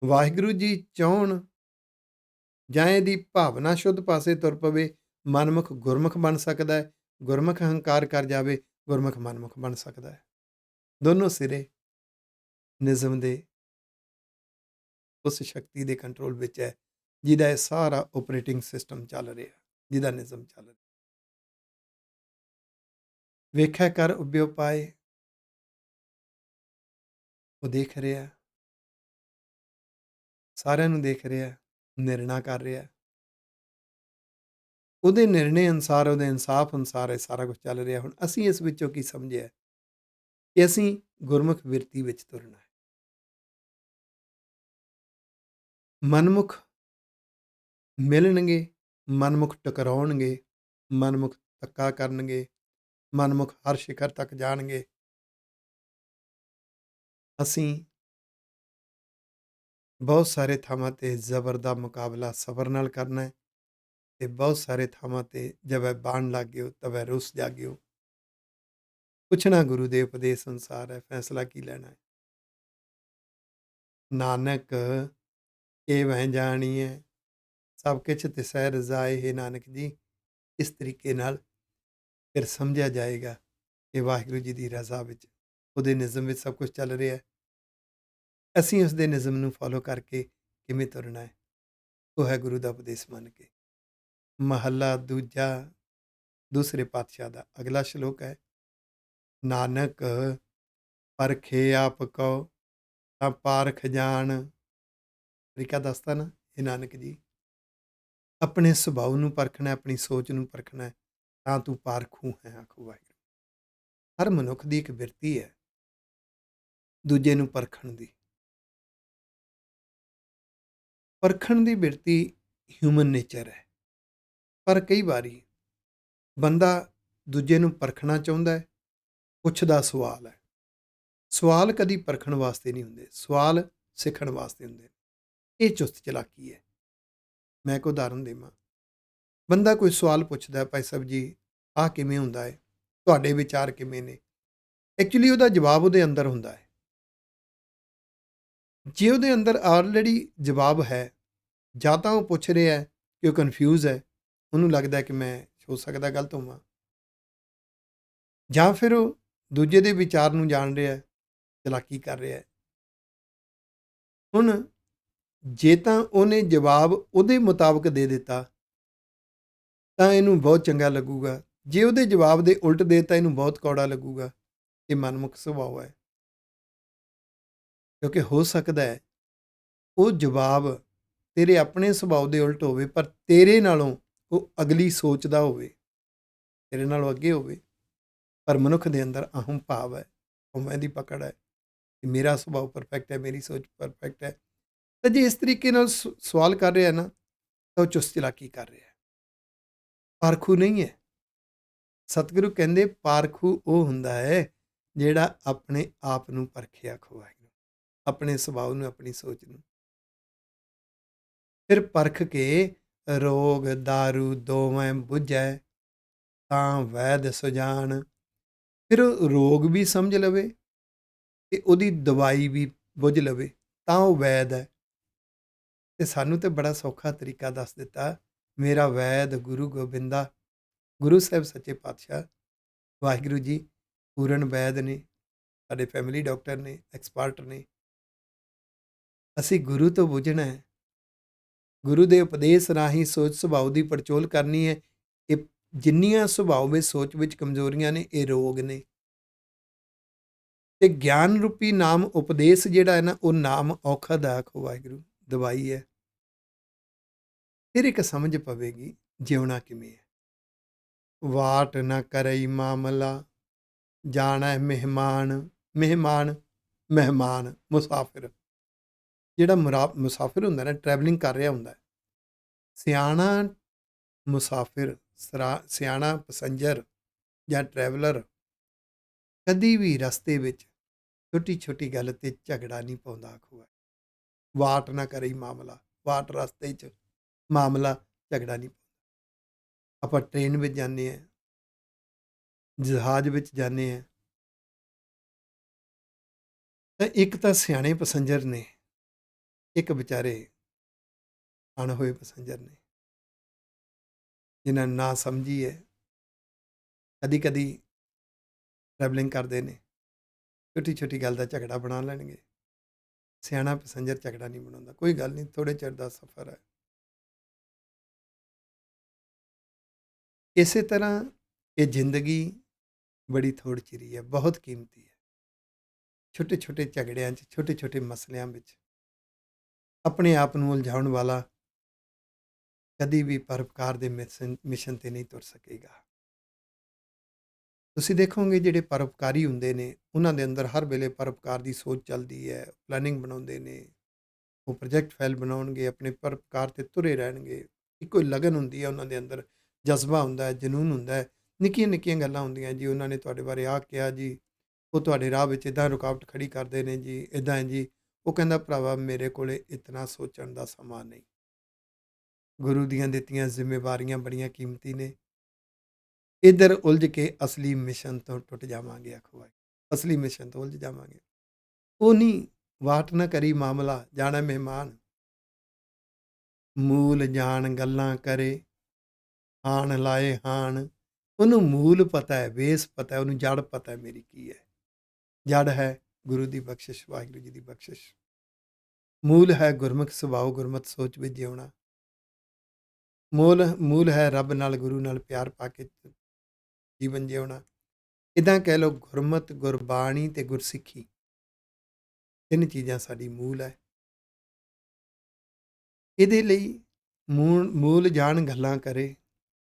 S1: ਵਾਹਿਗੁਰੂ ਜੀ ਚਾਹੁਣ ਜਾਂ ਇਹਦੀ ਭਾਵਨਾ ਸ਼ੁੱਧ ਪਾਸੇ ਤੁਰ ਪਵੇ, ਮਨਮੁਖ ਗੁਰਮੁਖ ਬਣ ਸਕਦਾ ਹੈ, ਗੁਰਮੁਖ ਹੰਕਾਰ ਕਰ ਜਾਵੇ, ਗੁਰਮੁਖ ਮਨਮੁਖ ਬਣ ਸਕਦਾ ਹੈ। ਦੋਨੋਂ ਸਿਰੇ ਨਿਜ਼ਮ ਦੇ ਉਸ ਸ਼ਕਤੀ ਦੇ ਕੰਟਰੋਲ ਵਿੱਚ ਹੈ, ਜਿਹਦਾ ਇਹ ਸਾਰਾ ਓਪਰੇਟਿੰਗ ਸਿਸਟਮ ਚੱਲ ਰਿਹਾ, ਜਿਹਦਾ ਨਿਜ਼ਮ ਚੱਲ ਰਿਹਾ। ਵੇਖਿਆ ਕਰ ਉਬਿਓ ਪਾਏ, ਉਹ ਦੇਖ ਰਿਹਾ, ਸਾਰਿਆਂ ਨੂੰ ਦੇਖ ਰਿਹਾ, ਨਿਰਣਾ ਕਰ ਰਿਹਾ। ਉਹਦੇ ਨਿਰਣੇ ਅਨੁਸਾਰ, ਉਹਦੇ ਇਨਸਾਫ ਅਨੁਸਾਰ ਇਹ ਸਾਰਾ ਕੁਝ ਚੱਲ ਰਿਹਾ। ਹੁਣ ਅਸੀਂ ਇਸ ਵਿੱਚੋਂ ਕੀ ਸਮਝਿਆ ਕਿ ਅਸੀਂ ਗੁਰਮੁਖ ਬਿਰਤੀ ਵਿੱਚ ਤੁਰਨਾ ਹੈ। ਮਨਮੁਖ ਮਿਲਣਗੇ, ਮਨਮੁਖ ਟਕਰਾਉਣਗੇ, ਮਨਮੁਖ ਧੱਕਾ ਕਰਨਗੇ, ਮਨਮੁਖ ਹਰ ਸ਼ਿਖਰ ਤੱਕ ਜਾਣਗੇ। ਅਸੀਂ ਬਹੁਤ ਸਾਰੇ ਥਾਵਾਂ 'ਤੇ ਜ਼ਬਰ ਦਾ ਮੁਕਾਬਲਾ ਸਬਰ ਨਾਲ ਕਰਨਾ ਹੈ, ਤੇ ਬਹੁਤ ਸਾਰੇ ਥਾਵਾਂ 'ਤੇ ਜਬੈ ਬਾਣ ਲੱਗ ਗਿਓ ਤਬੈ ਰੁੱਸ ਜਾਗਿਓ। ਪੁੱਛਣਾ ਗੁਰੂ ਦੇ ਉਪਦੇਸ਼ ਅਨੁਸਾਰ ਹੈ, ਫੈਸਲਾ ਕੀ ਲੈਣਾ ਹੈ। ਨਾਨਕ ਇਹ ਵਹਿ ਜਾਣੀ ਹੈ ਸਭ ਕੁਛ ਤਿਸੈ ਰਜ਼ਾਏ। ਹੈ ਨਾਨਕ ਜੀ, ਇਸ ਤਰੀਕੇ ਨਾਲ ਫਿਰ ਸਮਝਿਆ ਜਾਏਗਾ ਕਿ ਵਾਹਿਗੁਰੂ ਜੀ ਦੀ ਰਜ਼ਾ ਵਿੱਚ, ਉਹਦੇ ਨਿਜ਼ਮ ਵਿੱਚ ਸਭ ਕੁਝ ਚੱਲ ਰਿਹਾ ਹੈ। ਅਸੀਂ ਉਸ ਦੇ ਨਿਜ਼ਮ ਨੂੰ ਫੋਲੋ ਕਰਕੇ ਕਿਵੇਂ ਤੁਰਨਾ ਹੈ, ਉਹ ਹੈ ਗੁਰੂ ਦਾ ਉਪਦੇਸ਼ ਮੰਨ ਕੇ। ਮਹੱਲਾ ਦੂਜਾ, ਦੂਸਰੇ ਪਾਤਸ਼ਾਹ ਦਾ ਅਗਲਾ ਸ਼ਲੋਕ ਹੈ। ਨਾਨਕ ਪਰਖੇ ਆਪ ਕਉ ਤਾਂ ਪਾਰਖ ਜਾਣ। ਤਰੀਕਾ ਦੱਸਦਾ ਨਾ ਇਹ ਨਾਨਕ ਜੀ, ਆਪਣੇ ਸੁਭਾਅ ਨੂੰ ਪਰਖਣਾ, ਆਪਣੀ ਸੋਚ ਨੂੰ ਪਰਖਣਾ, ਤਾਂ ਤੂੰ ਪਾਰਖੂ ਹੈ। ਆਖੋ ਵਾਹਿਗੁਰੂ। ਹਰ ਮਨੁੱਖ ਦੀ ਇੱਕ ਬਿਰਤੀ ਹੈ ਦੂਜੇ ਨੂੰ ਪਰਖਣ ਦੀ। ਪਰਖਣ ਦੀ ਬਿਰਤੀ ਹਿਊਮਨ ਨੇਚਰ ਹੈ, ਪਰ ਕਈ ਵਾਰੀ ਬੰਦਾ ਦੂਜੇ ਨੂੰ ਪਰਖਣਾ ਚਾਹੁੰਦਾ ਹੈ, ਪੁੱਛਦਾ ਸਵਾਲ ਹੈ। ਸਵਾਲ ਕਦੀ ਪਰਖਣ ਵਾਸਤੇ ਨਹੀਂ ਹੁੰਦੇ, ਸਵਾਲ ਸਿੱਖਣ ਵਾਸਤੇ ਹੁੰਦੇ। ਇਹ ਚੁਸਤ ਚਲਾਕੀ ਹੈ। ਮੈਂ ਇੱਕ ਉਦਾਹਰਨ ਦੇਵਾਂ। ਬੰਦਾ ਕੋਈ ਸਵਾਲ ਪੁੱਛਦਾ, ਭਾਈ ਸਾਹਿਬ ਜੀ ਆਹ ਕਿਵੇਂ ਹੁੰਦਾ ਹੈ, ਤੁਹਾਡੇ ਵਿਚਾਰ ਕਿਵੇਂ ਨੇ। ਐਕਚੁਅਲੀ ਉਹਦਾ ਜਵਾਬ ਉਹਦੇ ਅੰਦਰ ਹੁੰਦਾ ਹੈ। ਜੇ ਉਹਦੇ ਅੰਦਰ ਆਲਰੇਡੀ ਜਵਾਬ ਹੈ, ਜਾਂ ਤਾਂ ਉਹ ਪੁੱਛ ਰਿਹਾ ਹੈ ਕਿ ਉਹ ਕਨਫਿਊਜ਼ ਹੈ, ਉਹਨੂੰ ਲੱਗਦਾ ਕਿ ਮੈਂ ਹੋ ਸਕਦਾ ਗਲਤ ਹੋਵਾਂ, ਜਾਂ ਫਿਰ ਉਹ ਦੂਜੇ ਦੇ ਵਿਚਾਰ ਨੂੰ ਜਾਣ ਰਿਹਾ ਹੈ, ਚਲਾਕੀ ਕਰ ਰਿਹਾ ਹੈ। ਹੁਣ ਜੇ ਤਾਂ ਉਹਨੇ ਜਵਾਬ ਉਹਦੇ ਮੁਤਾਬਕ ਦੇ ਦਿੱਤਾ ਤਾਂ ਇਹਨੂੰ ਬਹੁਤ ਚੰਗਾ ਲੱਗੂਗਾ, ਜੇ ਉਹਦੇ ਜਵਾਬ ਦੇ ਉਲਟ ਦੇ ਤਾਂ ਇਹਨੂੰ ਬਹੁਤ ਕੌੜਾ ਲੱਗੂਗਾ। ਇਹ ਮਨਮੁਖ ਸੁਭਾਅ ਹੈ, ਕਿਉਂਕਿ ਹੋ ਸਕਦਾ ਹੈ ਉਹ ਜਵਾਬ ਤੇਰੇ ਆਪਣੇ ਸੁਭਾਅ ਦੇ ਉਲਟ ਹੋਵੇ, ਪਰ ਤੇਰੇ ਨਾਲੋਂ ਉਹ ਅਗਲੀ ਸੋਚ ਦਾ ਹੋਵੇ, ਤੇਰੇ ਨਾਲੋਂ ਅੱਗੇ ਹੋਵੇ। ਪਰ ਮਨੁੱਖ ਦੇ ਅੰਦਰ ਅਹੰ ਭਾਵ ਹੈ, ਮੈਂ ਦੀ ਪਕੜ ਹੈ ਕਿ ਮੇਰਾ ਸੁਭਾਅ ਪਰਫੈਕਟ ਹੈ, ਮੇਰੀ ਸੋਚ ਪਰਫੈਕਟ ਹੈ। ਤਾਂ ਜੇ ਇਸ ਤਰੀਕੇ ਨਾਲ ਸਵਾਲ ਕਰ ਰਿਹਾ ਨਾ, ਤਾਂ ਉਹ ਚੁਸਤ ਚਲਾਕੀ ਕਰ ਰਿਹਾ ਹੈ, ਪਾਰਖੂ ਨਹੀਂ ਹੈ। ਸਤਿਗੁਰੂ ਕਹਿੰਦੇ ਪਾਰਖੂ ਉਹ ਹੁੰਦਾ ਹੈ ਜਿਹੜਾ ਆਪਣੇ ਆਪ ਨੂੰ ਪਰਖਿਆ ਖਵਾਏ, ਆਪਣੇ ਸੁਭਾਅ ਨੂੰ, ਆਪਣੀ ਸੋਚ ਨੂੰ ਫਿਰ ਪਰਖ ਕੇ ਰੋਗ ਦਾਰੂ ਦੋਵੇਂ ਬੁਝੈ ਤਾਂ ਵੈਦ ਸੁਜਾਨ। ਫਿਰ ਉਹ ਰੋਗ ਵੀ ਸਮਝ ਲਵੇ ਤੇ ਉਹਦੀ ਦਵਾਈ ਵੀ ਬੁੱਝ ਲਵੇ, ਤਾਂ ਉਹ ਵੈਦ ਹੈ। ਤੇ ਸਾਨੂੰ ਤੇ ਬੜਾ ਸੌਖਾ ਤਰੀਕਾ ਦੱਸ ਦਿੱਤਾ, ਮੇਰਾ ਵੈਦ ਗੁਰੂ ਗੋਬਿੰਦਾ। ਗੁਰੂ ਸਾਹਿਬ ਸੱਚੇ ਪਾਤਸ਼ਾਹ ਵਾਹਿਗੁਰੂ ਜੀ ਪੂਰਨ ਵੈਦ ਨੇ, ਸਾਡੇ ਫੈਮਿਲੀ ਡਾਕਟਰ ਨੇ, ਐਕਸਪਰਟ ਨੇ। ਅਸੀਂ ਗੁਰੂ ਤੋਂ ਬੁੱਝਣਾ ਹੈ, ਗੁਰੂ ਦੇ ਉਪਦੇਸ਼ ਰਾਹੀਂ ਸੋਚ ਸੁਭਾਅ ਦੀ ਪੜਚੋਲ ਕਰਨੀ ਹੈ। ਇਹ ਜਿੰਨੀਆਂ ਸੁਭਾਅ ਵਿੱਚ ਸੋਚ ਵਿੱਚ ਕਮਜ਼ੋਰੀਆਂ ਨੇ, ਇਹ ਰੋਗ ਨੇ। ਤੇ ਗਿਆਨ ਰੂਪੀ ਨਾਮ ਉਪਦੇਸ਼ ਜਿਹੜਾ ਹੈ ਨਾ, ਉਹ ਨਾਮ ਔਖਦਾਇਕ ਵਾਹਿਗੁਰੂ ਦਵਾਈ ਹੈ। ਫਿਰ ਇੱਕ ਸਮਝ ਪਵੇਗੀ ਜਿਉਣਾ ਕਿਵੇਂ ਹੈ। ਵਾਟ ਨਾ ਕਰਈ ਮਾਮਲਾ ਜਾਣਾ ਮਹਿਮਾਨ, ਮਹਿਮਾਨ ਮਹਿਮਾਨ ਮੁਸਾਫਿਰ। ਜਿਹੜਾ ਮੁਸਾਫਿਰ ਹੁੰਦਾ ਨਾ, ਟਰੈਵਲਿੰਗ ਕਰ ਰਿਹਾ ਹੁੰਦਾ, ਸਿਆਣਾ ਮੁਸਾਫਿਰ, ਸਿਆਣਾ ਪੈਸੰਜਰ ਜਾਂ ਟਰੈਵਲਰ ਕਦੀ ਵੀ ਰਸਤੇ ਵਿੱਚ ਛੋਟੀ ਛੋਟੀ ਗੱਲ ਤੇ ਝਗੜਾ ਨਹੀਂ ਪਾਉਂਦਾ। ਆਖੋ ਵਾਟ ਨਾ ਕਰੀ ਮਾਮਲਾ, ਵਾਟ ਰਸਤੇ 'ਚ ਮਾਮਲਾ ਝਗੜਾ ਨਹੀਂ ਪਾਉਂਦਾ। ਆਪਾਂ ਟ੍ਰੇਨ ਵਿੱਚ ਜਾਂਦੇ ਹਾਂ, ਜਹਾਜ਼ ਵਿੱਚ ਜਾਂਦੇ ਹਾਂ, ਤਾਂ ਇੱਕ ਤਾਂ ਸਿਆਣੇ ਪੈਸੰਜਰ ਨੇ, ਇੱਕ ਵਿਚਾਰੇ ਅਣਹੋਏ ਪੈਸੰਜਰ ਨੇ, ਜਿਨ੍ਹਾਂ ਨੂੰ ਨਾ ਸਮਝੀ ਹੈ। ਕਦੀ ਕਦੀ ਟਰੈਵਲਿੰਗ ਕਰਦੇ ਨੇ, ਛੋਟੀ ਛੋਟੀ ਗੱਲ ਦਾ ਝਗੜਾ ਬਣਾ ਲੈਣਗੇ। ਸਿਆਣਾ ਪੈਸੰਜਰ ਝਗੜਾ ਨਹੀਂ ਬਣਾਉਂਦਾ, ਕੋਈ ਗੱਲ ਨਹੀਂ, ਥੋੜ੍ਹੇ ਚਿਰ ਦਾ ਸਫ਼ਰ ਹੈ। ਇਸੇ ਤਰ੍ਹਾਂ ਇਹ ਜ਼ਿੰਦਗੀ ਬੜੀ ਥੋੜ੍ਹੀ ਚਿਰੀ ਹੈ, ਬਹੁਤ ਕੀਮਤੀ ਹੈ। ਛੋਟੇ ਛੋਟੇ ਝਗੜਿਆਂ 'ਚ, ਛੋਟੇ ਛੋਟੇ ਮਸਲਿਆਂ ਵਿੱਚ ਆਪਣੇ ਆਪ ਨੂੰ ਉਲਝਾਉਣ ਵਾਲਾ ਕਦੀ ਵੀ ਪਰਉਪਕਾਰ ਦੇ ਮਿਸ਼ਨ ਤੇ ਨਹੀਂ ਤੁਰ ਸਕੇਗਾ। ਤੁਸੀਂ ਦੇਖੋਗੇ ਜਿਹੜੇ ਪਰਉਪਕਾਰੀ ਹੁੰਦੇ ਨੇ, ਉਹਨਾਂ ਦੇ ਅੰਦਰ ਹਰ ਵੇਲੇ ਪਰਉਪਕਾਰ ਦੀ ਸੋਚ ਚੱਲਦੀ ਹੈ, ਪਲੈਨਿੰਗ ਬਣਾਉਂਦੇ ਨੇ, ਉਹ ਪ੍ਰੋਜੈਕਟ ਫਾਈਲ ਬਣਾਉਣਗੇ, ਆਪਣੇ ਪਰਉਪਕਾਰ ਤੇ ਤੁਰੇ ਰਹਿਣਗੇ। ਇੱਕੋ ਲਗਨ ਹੁੰਦੀ ਹੈ ਉਹਨਾਂ ਦੇ ਅੰਦਰ, ਜਜ਼ਬਾ ਹੁੰਦਾ ਹੈ, ਜਨੂਨ ਹੁੰਦਾ ਹੈ। ਨਿੱਕੀਆਂ ਨਿੱਕੀਆਂ ਗੱਲਾਂ ਹੁੰਦੀਆਂ ਜੀ, ਉਹਨਾਂ ਨੇ ਤੁਹਾਡੇ ਬਾਰੇ ਆਹ ਕਿਹਾ ਜੀ, ਉਹ ਤੁਹਾਡੇ ਰਾਹ ਵਿੱਚ ਇੱਦਾਂ ਰੁਕਾਵਟ ਖੜੀ ਕਰਦੇ ਨੇ ਜੀ, ਇੱਦਾਂ ਹੈ ਜੀ। ਉਹ ਕਹਿੰਦਾ ਭਰਾਵਾ ਮੇਰੇ ਕੋਲੇ ਇਤਨਾ ਸੋਚਣ ਦਾ ਸਮਾਂ ਨਹੀਂ। ਗੁਰੂ ਦੀਆਂ ਦਿੱਤੀਆਂ ਜ਼ਿੰਮੇਵਾਰੀਆਂ ਬੜੀਆਂ ਕੀਮਤੀ ਨੇ। ਇੱਧਰ ਉਲਝ ਕੇ ਅਸਲੀ ਮਿਸ਼ਨ ਤੋਂ ਟੁੱਟ ਜਾਵਾਂਗੇ। ਆਖੋ ਅਸਲੀ ਮਿਸ਼ਨ ਤੋਂ ਉਲਝ ਜਾਵਾਂਗੇ। ਉਹ ਨਹੀਂ, ਵਾਟ ਨਾ ਕਰੀ ਮਾਮਲਾ ਜਾਣਾ ਮਹਿਮਾਨ, ਮੂਲ ਜਾਣ ਗੱਲਾਂ ਕਰੇ ਹਾਣ ਲਾਏ ਹਾਣ। ਉਹਨੂੰ ਮੂਲ ਪਤਾ ਹੈ, ਬੇਸ ਪਤਾ ਹੈ, ਉਹਨੂੰ ਜੜ ਪਤਾ ਹੈ ਮੇਰੀ ਕੀ ਹੈ। ਜੜ ਹੈ ਗੁਰੂ ਦੀ ਬਖਸ਼ਿਸ਼, ਵਾਹਿਗੁਰੂ ਜੀ ਦੀ ਬਖਸ਼ਿਸ਼। ਮੂਲ ਹੈ ਗੁਰਮੁਖ ਸੁਭਾਅ, ਗੁਰਮਤਿ ਸੋਚ ਵਿੱਚ ਜਿਉਣਾ। ਮੂਲ ਹੈ ਰੱਬ ਨਾਲ, ਗੁਰੂ ਨਾਲ ਪਿਆਰ ਪਾ ਕੇ ਜੀਵਨ ਜਿਉਣਾ। ਇੱਦਾਂ ਕਹਿ ਲਓ, ਗੁਰਮਤਿ, ਗੁਰਬਾਣੀ ਤੇ ਗੁਰਸਿੱਖੀ, ਤਿੰਨ ਚੀਜ਼ਾਂ ਸਾਡੀ ਮੂਲ ਹੈ। ਇਹਦੇ ਲਈ ਮੂਲ ਜਾਣ ਗੱਲਾਂ ਕਰੇ।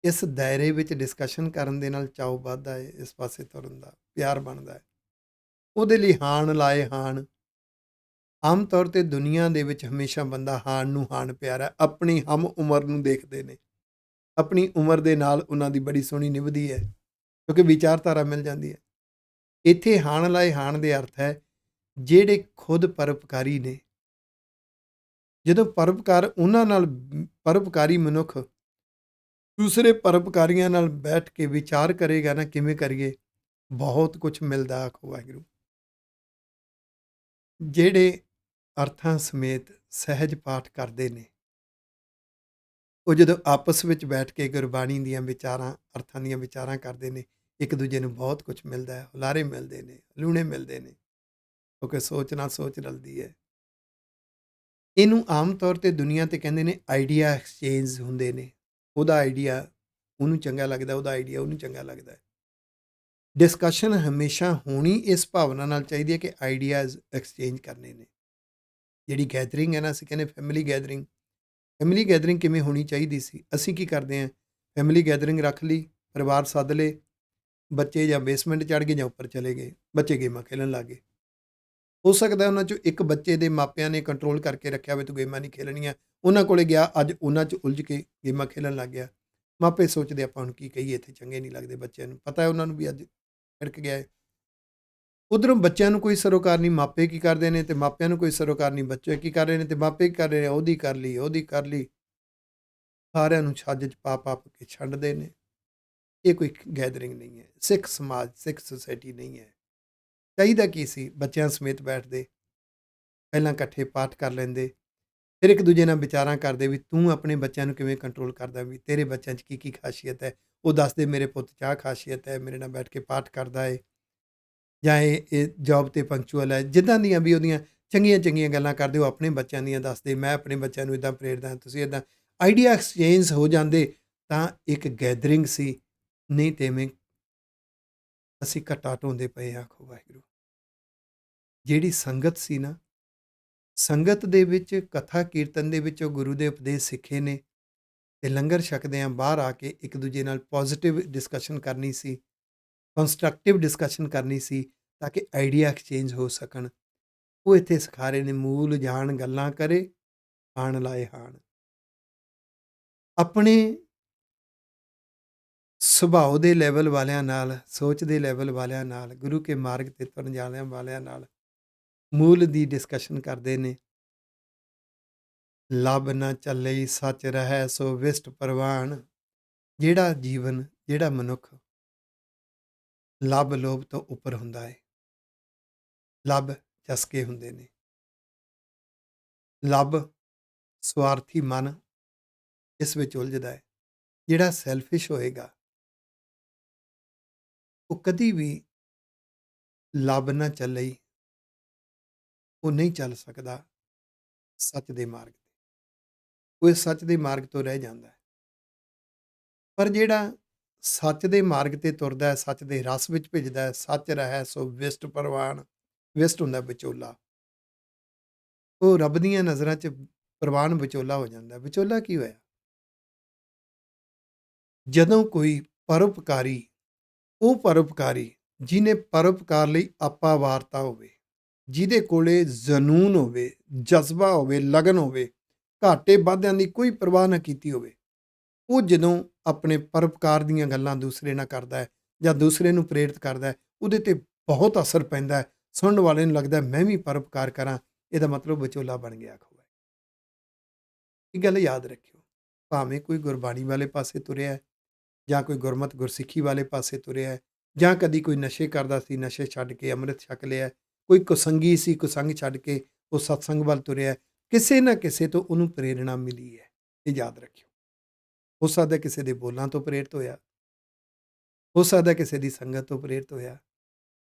S1: ਇਸ ਦਾਇਰੇ ਵਿੱਚ ਡਿਸਕਸ਼ਨ ਕਰਨ ਦੇ ਨਾਲ ਚਾਉ ਵੱਧਦਾ ਹੈ, ਇਸ ਪਾਸੇ ਤੁਰਨ ਦਾ ਪਿਆਰ ਬਣਦਾ ਹੈ। ਉਹਦੇ ਲਈ ਹਾਣ ਲਾਏ ਹਾਣ। ਆਮ ਤੌਰ 'ਤੇ ਦੁਨੀਆ ਦੇ ਵਿੱਚ ਹਮੇਸ਼ਾ ਬੰਦਾ ਹਾਣ ਨੂੰ ਹਾਣ ਪਿਆਰਾ, ਆਪਣੀ ਹਮ ਉਮਰ ਨੂੰ ਦੇਖਦੇ ਨੇ। ਆਪਣੀ ਉਮਰ ਦੇ ਨਾਲ ਉਹਨਾਂ ਦੀ ਬੜੀ ਸੋਹਣੀ ਨਿਭਦੀ ਹੈ, ਕਿਉਂਕਿ ਵਿਚਾਰਧਾਰਾ ਮਿਲ ਜਾਂਦੀ ਹੈ। ਇੱਥੇ ਹਾਣ ਲਾਏ ਹਾਣ ਦੇ ਅਰਥ ਹੈ ਜਿਹੜੇ ਖੁਦ ਪਰਉਪਕਾਰੀ ਨੇ। ਜਦੋਂ ਪਰਉਪਕਾਰ ਉਹਨਾਂ ਨਾਲ, ਪਰਉਪਕਾਰੀ ਮਨੁੱਖ ਦੂਸਰੇ ਪਰਉਪਕਾਰੀਆਂ ਨਾਲ ਬੈਠ ਕੇ ਵਿਚਾਰ ਕਰੇਗਾ ਨਾ, ਕਿਵੇਂ ਕਰੀਏ, ਬਹੁਤ ਕੁਝ ਮਿਲਦਾ ਆਖੋ ਵਾਹਿਗੁਰੂ। ਜਿਹੜੇ ਅਰਥਾਂ ਸਮੇਤ ਸਹਿਜ ਪਾਠ ਕਰਦੇ ਨੇ, ਉਹ ਜਦੋਂ ਆਪਸ ਵਿੱਚ ਬੈਠ ਕੇ ਗੁਰਬਾਣੀ ਦੀਆਂ ਵਿਚਾਰਾਂ, ਅਰਥਾਂ ਦੀਆਂ ਵਿਚਾਰਾਂ ਕਰਦੇ ਨੇ, ਇੱਕ ਦੂਜੇ ਨੂੰ ਬਹੁਤ ਕੁਝ ਮਿਲਦਾ ਹੈ, ਹੁਲਾਰੇ ਮਿਲਦੇ ਨੇ, ਲੂਣੇ ਮਿਲਦੇ ਨੇ, ਕਿਉਂਕਿ ਸੋਚ ਨਾਲ ਸੋਚ ਰਲਦੀ ਹੈ। ਇਹਨੂੰ ਆਮ ਤੌਰ 'ਤੇ ਦੁਨੀਆ 'ਤੇ ਕਹਿੰਦੇ ਨੇ ਆਈਡੀਆ ਐਕਸਚੇਂਜ ਹੁੰਦੇ ਨੇ। ਉਹਦਾ ਆਈਡੀਆ ਉਹਨੂੰ ਚੰਗਾ ਲੱਗਦਾ, ਉਹਦਾ ਆਈਡੀਆ ਉਹਨੂੰ ਚੰਗਾ ਲੱਗਦਾ ਹੈ। ਡਿਸਕਸ਼ਨ ਹਮੇਸ਼ਾ ਹੋਣੀ ਇਸ ਭਾਵਨਾ ਨਾਲ ਚਾਹੀਦੀ ਹੈ ਕਿ ਆਈਡੀਆਜ਼ ਐਕਸਚੇਂਜ ਕਰਨੇ ਨੇ। ਜਿਹੜੀ ਗੈਦਰਿੰਗ ਹੈ ਨਾ, ਅਸੀਂ ਕਹਿੰਦੇ ਫੈਮਿਲੀ ਗੈਦਰਿੰਗ ਕਿਵੇਂ ਹੋਣੀ ਚਾਹੀਦੀ ਸੀ। ਅਸੀਂ ਕੀ ਕਰਦੇ ਹਾਂ, ਫੈਮਿਲੀ ਗੈਦਰਿੰਗ ਰੱਖ ਲਈ, ਪਰਿਵਾਰ ਸੱਦ ਲਏ, ਬੱਚੇ ਜਾਂ ਬੇਸਮੈਂਟ ਚੜ੍ਹ ਗਏ ਜਾਂ ਉੱਪਰ ਚਲੇ ਗਏ, ਬੱਚੇ ਗੇਮਾਂ ਖੇਲਣ ਲੱਗ ਗਏ। ਹੋ ਸਕਦਾ ਉਹਨਾਂ 'ਚੋਂ ਇੱਕ ਬੱਚੇ ਦੇ ਮਾਪਿਆਂ ਨੇ ਕੰਟਰੋਲ ਕਰਕੇ ਰੱਖਿਆ ਹੋਵੇ, ਤੂੰ ਗੇਮਾਂ ਨਹੀਂ ਖੇਲਣੀਆਂ, ਉਹਨਾਂ ਕੋਲੇ ਗਿਆ, ਅੱਜ ਉਹਨਾਂ 'ਚ ਉਲਝ ਕੇ ਗੇਮਾਂ ਖੇਲਣ ਲੱਗ ਗਿਆ। ਮਾਪੇ ਸੋਚਦੇ ਆਪਾਂ ਹੁਣ ਕੀ ਕਹੀਏ, ਇੱਥੇ ਚੰਗੇ ਨਹੀਂ ਲੱਗਦੇ ਬੱਚਿਆਂ ਨੂੰ, ਪਤਾ ਹੈ ਉਹਨਾਂ ਨੂੰ ਵੀ ਅੱਜ ਛਿੜਕ ਗਿਆ ਹੈ। ਉਧਰੋਂ ਬੱਚਿਆਂ ਨੂੰ ਕੋਈ ਸਰੋਕਾਰ ਨਹੀਂ, ਮਾਪੇ ਕੀ ਕਰਦੇ ਨੇ, ਤੇ ਮਾਪਿਆਂ ਨੂੰ ਕੋਈ ਸਰੋਕਾਰ ਨਹੀਂ, ਬੱਚੇ ਕੀ ਕਰ ਰਹੇ ਨੇ, ਤੇ ਮਾਪੇ ਕੀ ਕਰ ਰਹੇ ਨੇ, ਉਹਦੀ ਕਰ ਲਈ, ਉਹਦੀ ਕਰ ਲਈ। ਸਾਰਿਆਂ ਨੂੰ ਛੱਜ 'ਚ ਪਾ ਪਾ ਕੇ ਛੱਡਦੇ ਨੇ। ਇਹ ਕੋਈ ਗੈਦਰਿੰਗ ਨਹੀਂ ਹੈ, ਸਿੱਖ ਸਮਾਜ, ਸਿੱਖ ਸੁਸਾਇਟੀ ਨਹੀਂ ਹੈ। ਚਾਹੀਦਾ ਕੀ ਸੀ, ਬੱਚਿਆਂ ਸਮੇਤ ਬੈਠਦੇ, ਪਹਿਲਾਂ ਇਕੱਠੇ ਪਾਠ ਕਰ ਲੈਂਦੇ, ਫਿਰ ਇੱਕ ਦੂਜੇ ਨਾਲ ਵਿਚਾਰਾਂ ਕਰਦੇ ਵੀ ਤੂੰ ਆਪਣੇ ਬੱਚਿਆਂ ਨੂੰ ਕਿਵੇਂ ਕੰਟਰੋਲ ਕਰਦਾ, ਵੀ ਤੇਰੇ ਬੱਚਿਆਂ 'ਚ ਕੀ ਕੀ ਖਾਸੀਅਤ ਹੈ, ਉਹ ਦੱਸਦੇ ਮੇਰੇ ਪੁੱਤ 'ਚ ਆਹ ਖਾਸੀਅਤ ਹੈ, ਮੇਰੇ ਨਾਲ ਬੈਠ ਕੇ ਪਾਠ ਕਰਦਾ ਹੈ, ਜਾਂ ਇਹ ਜੋਬ 'ਤੇ ਪੰਕਚੁਅਲ ਹੈ, ਜਿੱਦਾਂ ਦੀਆਂ ਵੀ ਉਹਦੀਆਂ ਚੰਗੀਆਂ ਚੰਗੀਆਂ ਗੱਲਾਂ ਕਰਦੇ, ਉਹ ਆਪਣੇ ਬੱਚਿਆਂ ਦੀਆਂ ਦੱਸਦੇ, ਮੈਂ ਆਪਣੇ ਬੱਚਿਆਂ ਨੂੰ ਇੱਦਾਂ ਪ੍ਰੇਰਦਾ, ਤੁਸੀਂ ਇੱਦਾਂ। ਆਈਡੀਆ ਐਕਸਚੇਂਜ ਹੋ ਜਾਂਦੇ ਤਾਂ ਇੱਕ ਗੈਦਰਿੰਗ ਸੀ। ਨਹੀਂ ਤੇ ਐਵੇਂ ਅਸੀਂ ਘੱਟਾ ਢੋਂਦੇ ਪਏ ਆ, ਆਖੋ ਵਾਹਿਗੁਰੂ। ਜਿਹੜੀ ਸੰਗਤ ਸੀ ਨਾ, ਸੰਗਤ ਦੇ ਵਿੱਚ ਕਥਾ ਕੀਰਤਨ ਦੇ ਵਿੱਚ ਉਹ ਗੁਰੂ ਦੇ ਉਪਦੇਸ਼ ਸਿੱਖੇ ਨੇ, ਤੇ ਲੰਗਰ ਛਕਦਿਆਂ ਬਾਹਰ ਆ ਕੇ ਇੱਕ ਦੂਜੇ ਨਾਲ ਪੋਜ਼ਿਟਿਵ ਡਿਸਕਸ਼ਨ ਕਰਨੀ ਸੀ, ਕੰਸਟਰਕਟਿਵ ਡਿਸਕਸ਼ਨ ਕਰਨੀ ਸੀ, ਤਾਂ ਕਿ ਆਈਡੀਆ ਐਕਸਚੇਂਜ ਹੋ ਸਕਣ। ਉਹ ਇੱਥੇ ਸਿਖਾ ਰਹੇ ਨੇ, ਮੂਲ ਜਾਣ ਗੱਲਾਂ ਕਰੇ, ਆਣ ਲਾਏ ਹਾਣ। ਆਪਣੇ ਸੁਭਾਅ ਦੇ ਲੈਵਲ ਵਾਲਿਆਂ ਨਾਲ, ਸੋਚ ਦੇ ਲੈਵਲ ਵਾਲਿਆਂ ਨਾਲ, ਗੁਰੂ ਕੇ ਮਾਰਗ ਤੇ ਤੁਰਨ ਜਾਣ ਵਾਲਿਆਂ ਨਾਲ ਮੂਲ ਦੀ ਡਿਸਕਸ਼ਨ ਕਰਦੇ ਨੇ। ਲੱਭ ਨਾ ਚੱਲਈ ਸੱਚ ਰਹਿ ਸੋ ਵਿਸਟ ਪ੍ਰਵਾਨ। ਜਿਹੜਾ ਜੀਵਨ, ਜਿਹੜਾ ਮਨੁੱਖ ਲੱਭ ਲੋਭ ਤੋਂ ਉੱਪਰ ਹੁੰਦਾ ਹੈ, ਲੱਭ ਚਸਕੇ ਹੁੰਦੇ ਨੇ, ਲੱਭ ਸਵਾਰਥੀ ਮਨ ਇਸ ਵਿੱਚ ਉਲਝਦਾ ਹੈ। ਜਿਹੜਾ ਸੈਲਫਿਸ਼ ਹੋਏਗਾ, ਉਹ ਕਦੀ ਵੀ ਲੱਭ ਨਾ ਚੱਲਈ, ਉਹ ਨਹੀਂ ਚੱਲ ਸਕਦਾ ਸੱਚ ਦੇ ਮਾਰਗ ਤੇ, ਉਹ ਇਸ ਸੱਚ ਦੇ ਮਾਰਗ ਤੋਂ ਰਹਿ ਜਾਂਦਾ ਹੈ। ਪਰ ਜਿਹੜਾ ਸੱਚ ਦੇ ਮਾਰਗ ਤੇ ਤੁਰਦਾ ਹੈ, ਸੱਚ ਦੇ ਰਸ ਵਿੱਚ ਭਿੱਜਦਾ ਹੈ, ਸੱਚ ਰਹਿ ਸੋ ਵਿਸਟ ਪ੍ਰਵਾਨ। ਵਿਸਟ ਹੁੰਦਾ ਵਿਚੋਲਾ, ਉਹ ਰੱਬ ਦੀਆਂ ਨਜ਼ਰਾਂ 'ਚ ਪ੍ਰਵਾਨ ਵਿਚੋਲਾ ਹੋ ਜਾਂਦਾ। ਵਿਚੋਲਾ ਕੀ ਹੋਇਆ? ਜਦੋਂ ਕੋਈ ਪਰਉਪਕਾਰੀ, ਉਹ ਪਰਉਪਕਾਰੀ ਜਿਹਨੇ ਪਰਉਪਕਾਰ ਲਈ ਆਪਾ ਵਾਰਤਾ ਹੋਵੇ, ਜਿਹਦੇ ਕੋਲੇ ਜਨੂਨ ਹੋਵੇ, ਜਜ਼ਬਾ ਹੋਵੇ, ਲਗਨ ਹੋਵੇ, ਘਾਟੇ ਵਾਧਿਆਂ ਦੀ ਕੋਈ ਪਰਵਾਹ ਨਾ ਕੀਤੀ ਹੋਵੇ, ਉਹ ਜਦੋਂ ਆਪਣੇ ਪਰਉਪਕਾਰ ਦੀਆਂ ਗੱਲਾਂ ਦੂਸਰੇ ਨਾਲ ਕਰਦਾ ਹੈ ਜਾਂ ਦੂਸਰੇ ਨੂੰ ਪ੍ਰੇਰਿਤ ਕਰਦਾ ਹੈ, ਉਹਦੇ 'ਤੇ ਬਹੁਤ ਅਸਰ ਪੈਂਦਾ ਹੈ। ਸੁਣਨ ਵਾਲੇ ਨੂੰ ਲੱਗਦਾ ਮੈਂ ਵੀ ਪਰਉਪਕਾਰ ਕਰਾਂ, ਇਹਦਾ ਮਤਲਬ ਵਿਚੋਲਾ ਬਣ ਗਿਆ। ਆਖੋ ਇਹ ਗੱਲ ਯਾਦ ਰੱਖਿਓ, ਭਾਵੇਂ ਕੋਈ ਗੁਰਬਾਣੀ ਵਾਲੇ ਪਾਸੇ ਤੁਰਿਆ ਹੈ, ਜਾਂ ਕੋਈ ਗੁਰਮਤਿ ਗੁਰਸਿੱਖੀ ਵਾਲੇ ਪਾਸੇ ਤੁਰਿਆ ਹੈ, ਜਾਂ ਕਦੀ ਕੋਈ ਨਸ਼ੇ ਕਰਦਾ ਸੀ, ਨਸ਼ੇ ਛੱਡ ਕੇ ਅੰਮ੍ਰਿਤ ਛਕ ਲਿਆ, ਕੋਈ ਕੁਸੰਗੀ ਸੀ, ਕੁਸੰਗ ਛੱਡ ਕੇ ਉਹ ਸਤਸੰਗ ਵੱਲ ਤੁਰਿਆ, ਕਿਸੇ ਨਾ ਕਿਸੇ ਤੋਂ ਉਹਨੂੰ ਪ੍ਰੇਰਣਾ ਮਿਲੀ ਹੈ। ਇਹ ਯਾਦ ਰੱਖਿਓ। ਹੋ ਸਕਦਾ ਕਿਸੇ ਦੇ ਬੋਲਾਂ ਤੋਂ ਪ੍ਰੇਰਿਤ ਹੋਇਆ, ਹੋ ਸਕਦਾ ਕਿਸੇ ਦੀ ਸੰਗਤ ਤੋਂ ਪ੍ਰੇਰਿਤ ਹੋਇਆ।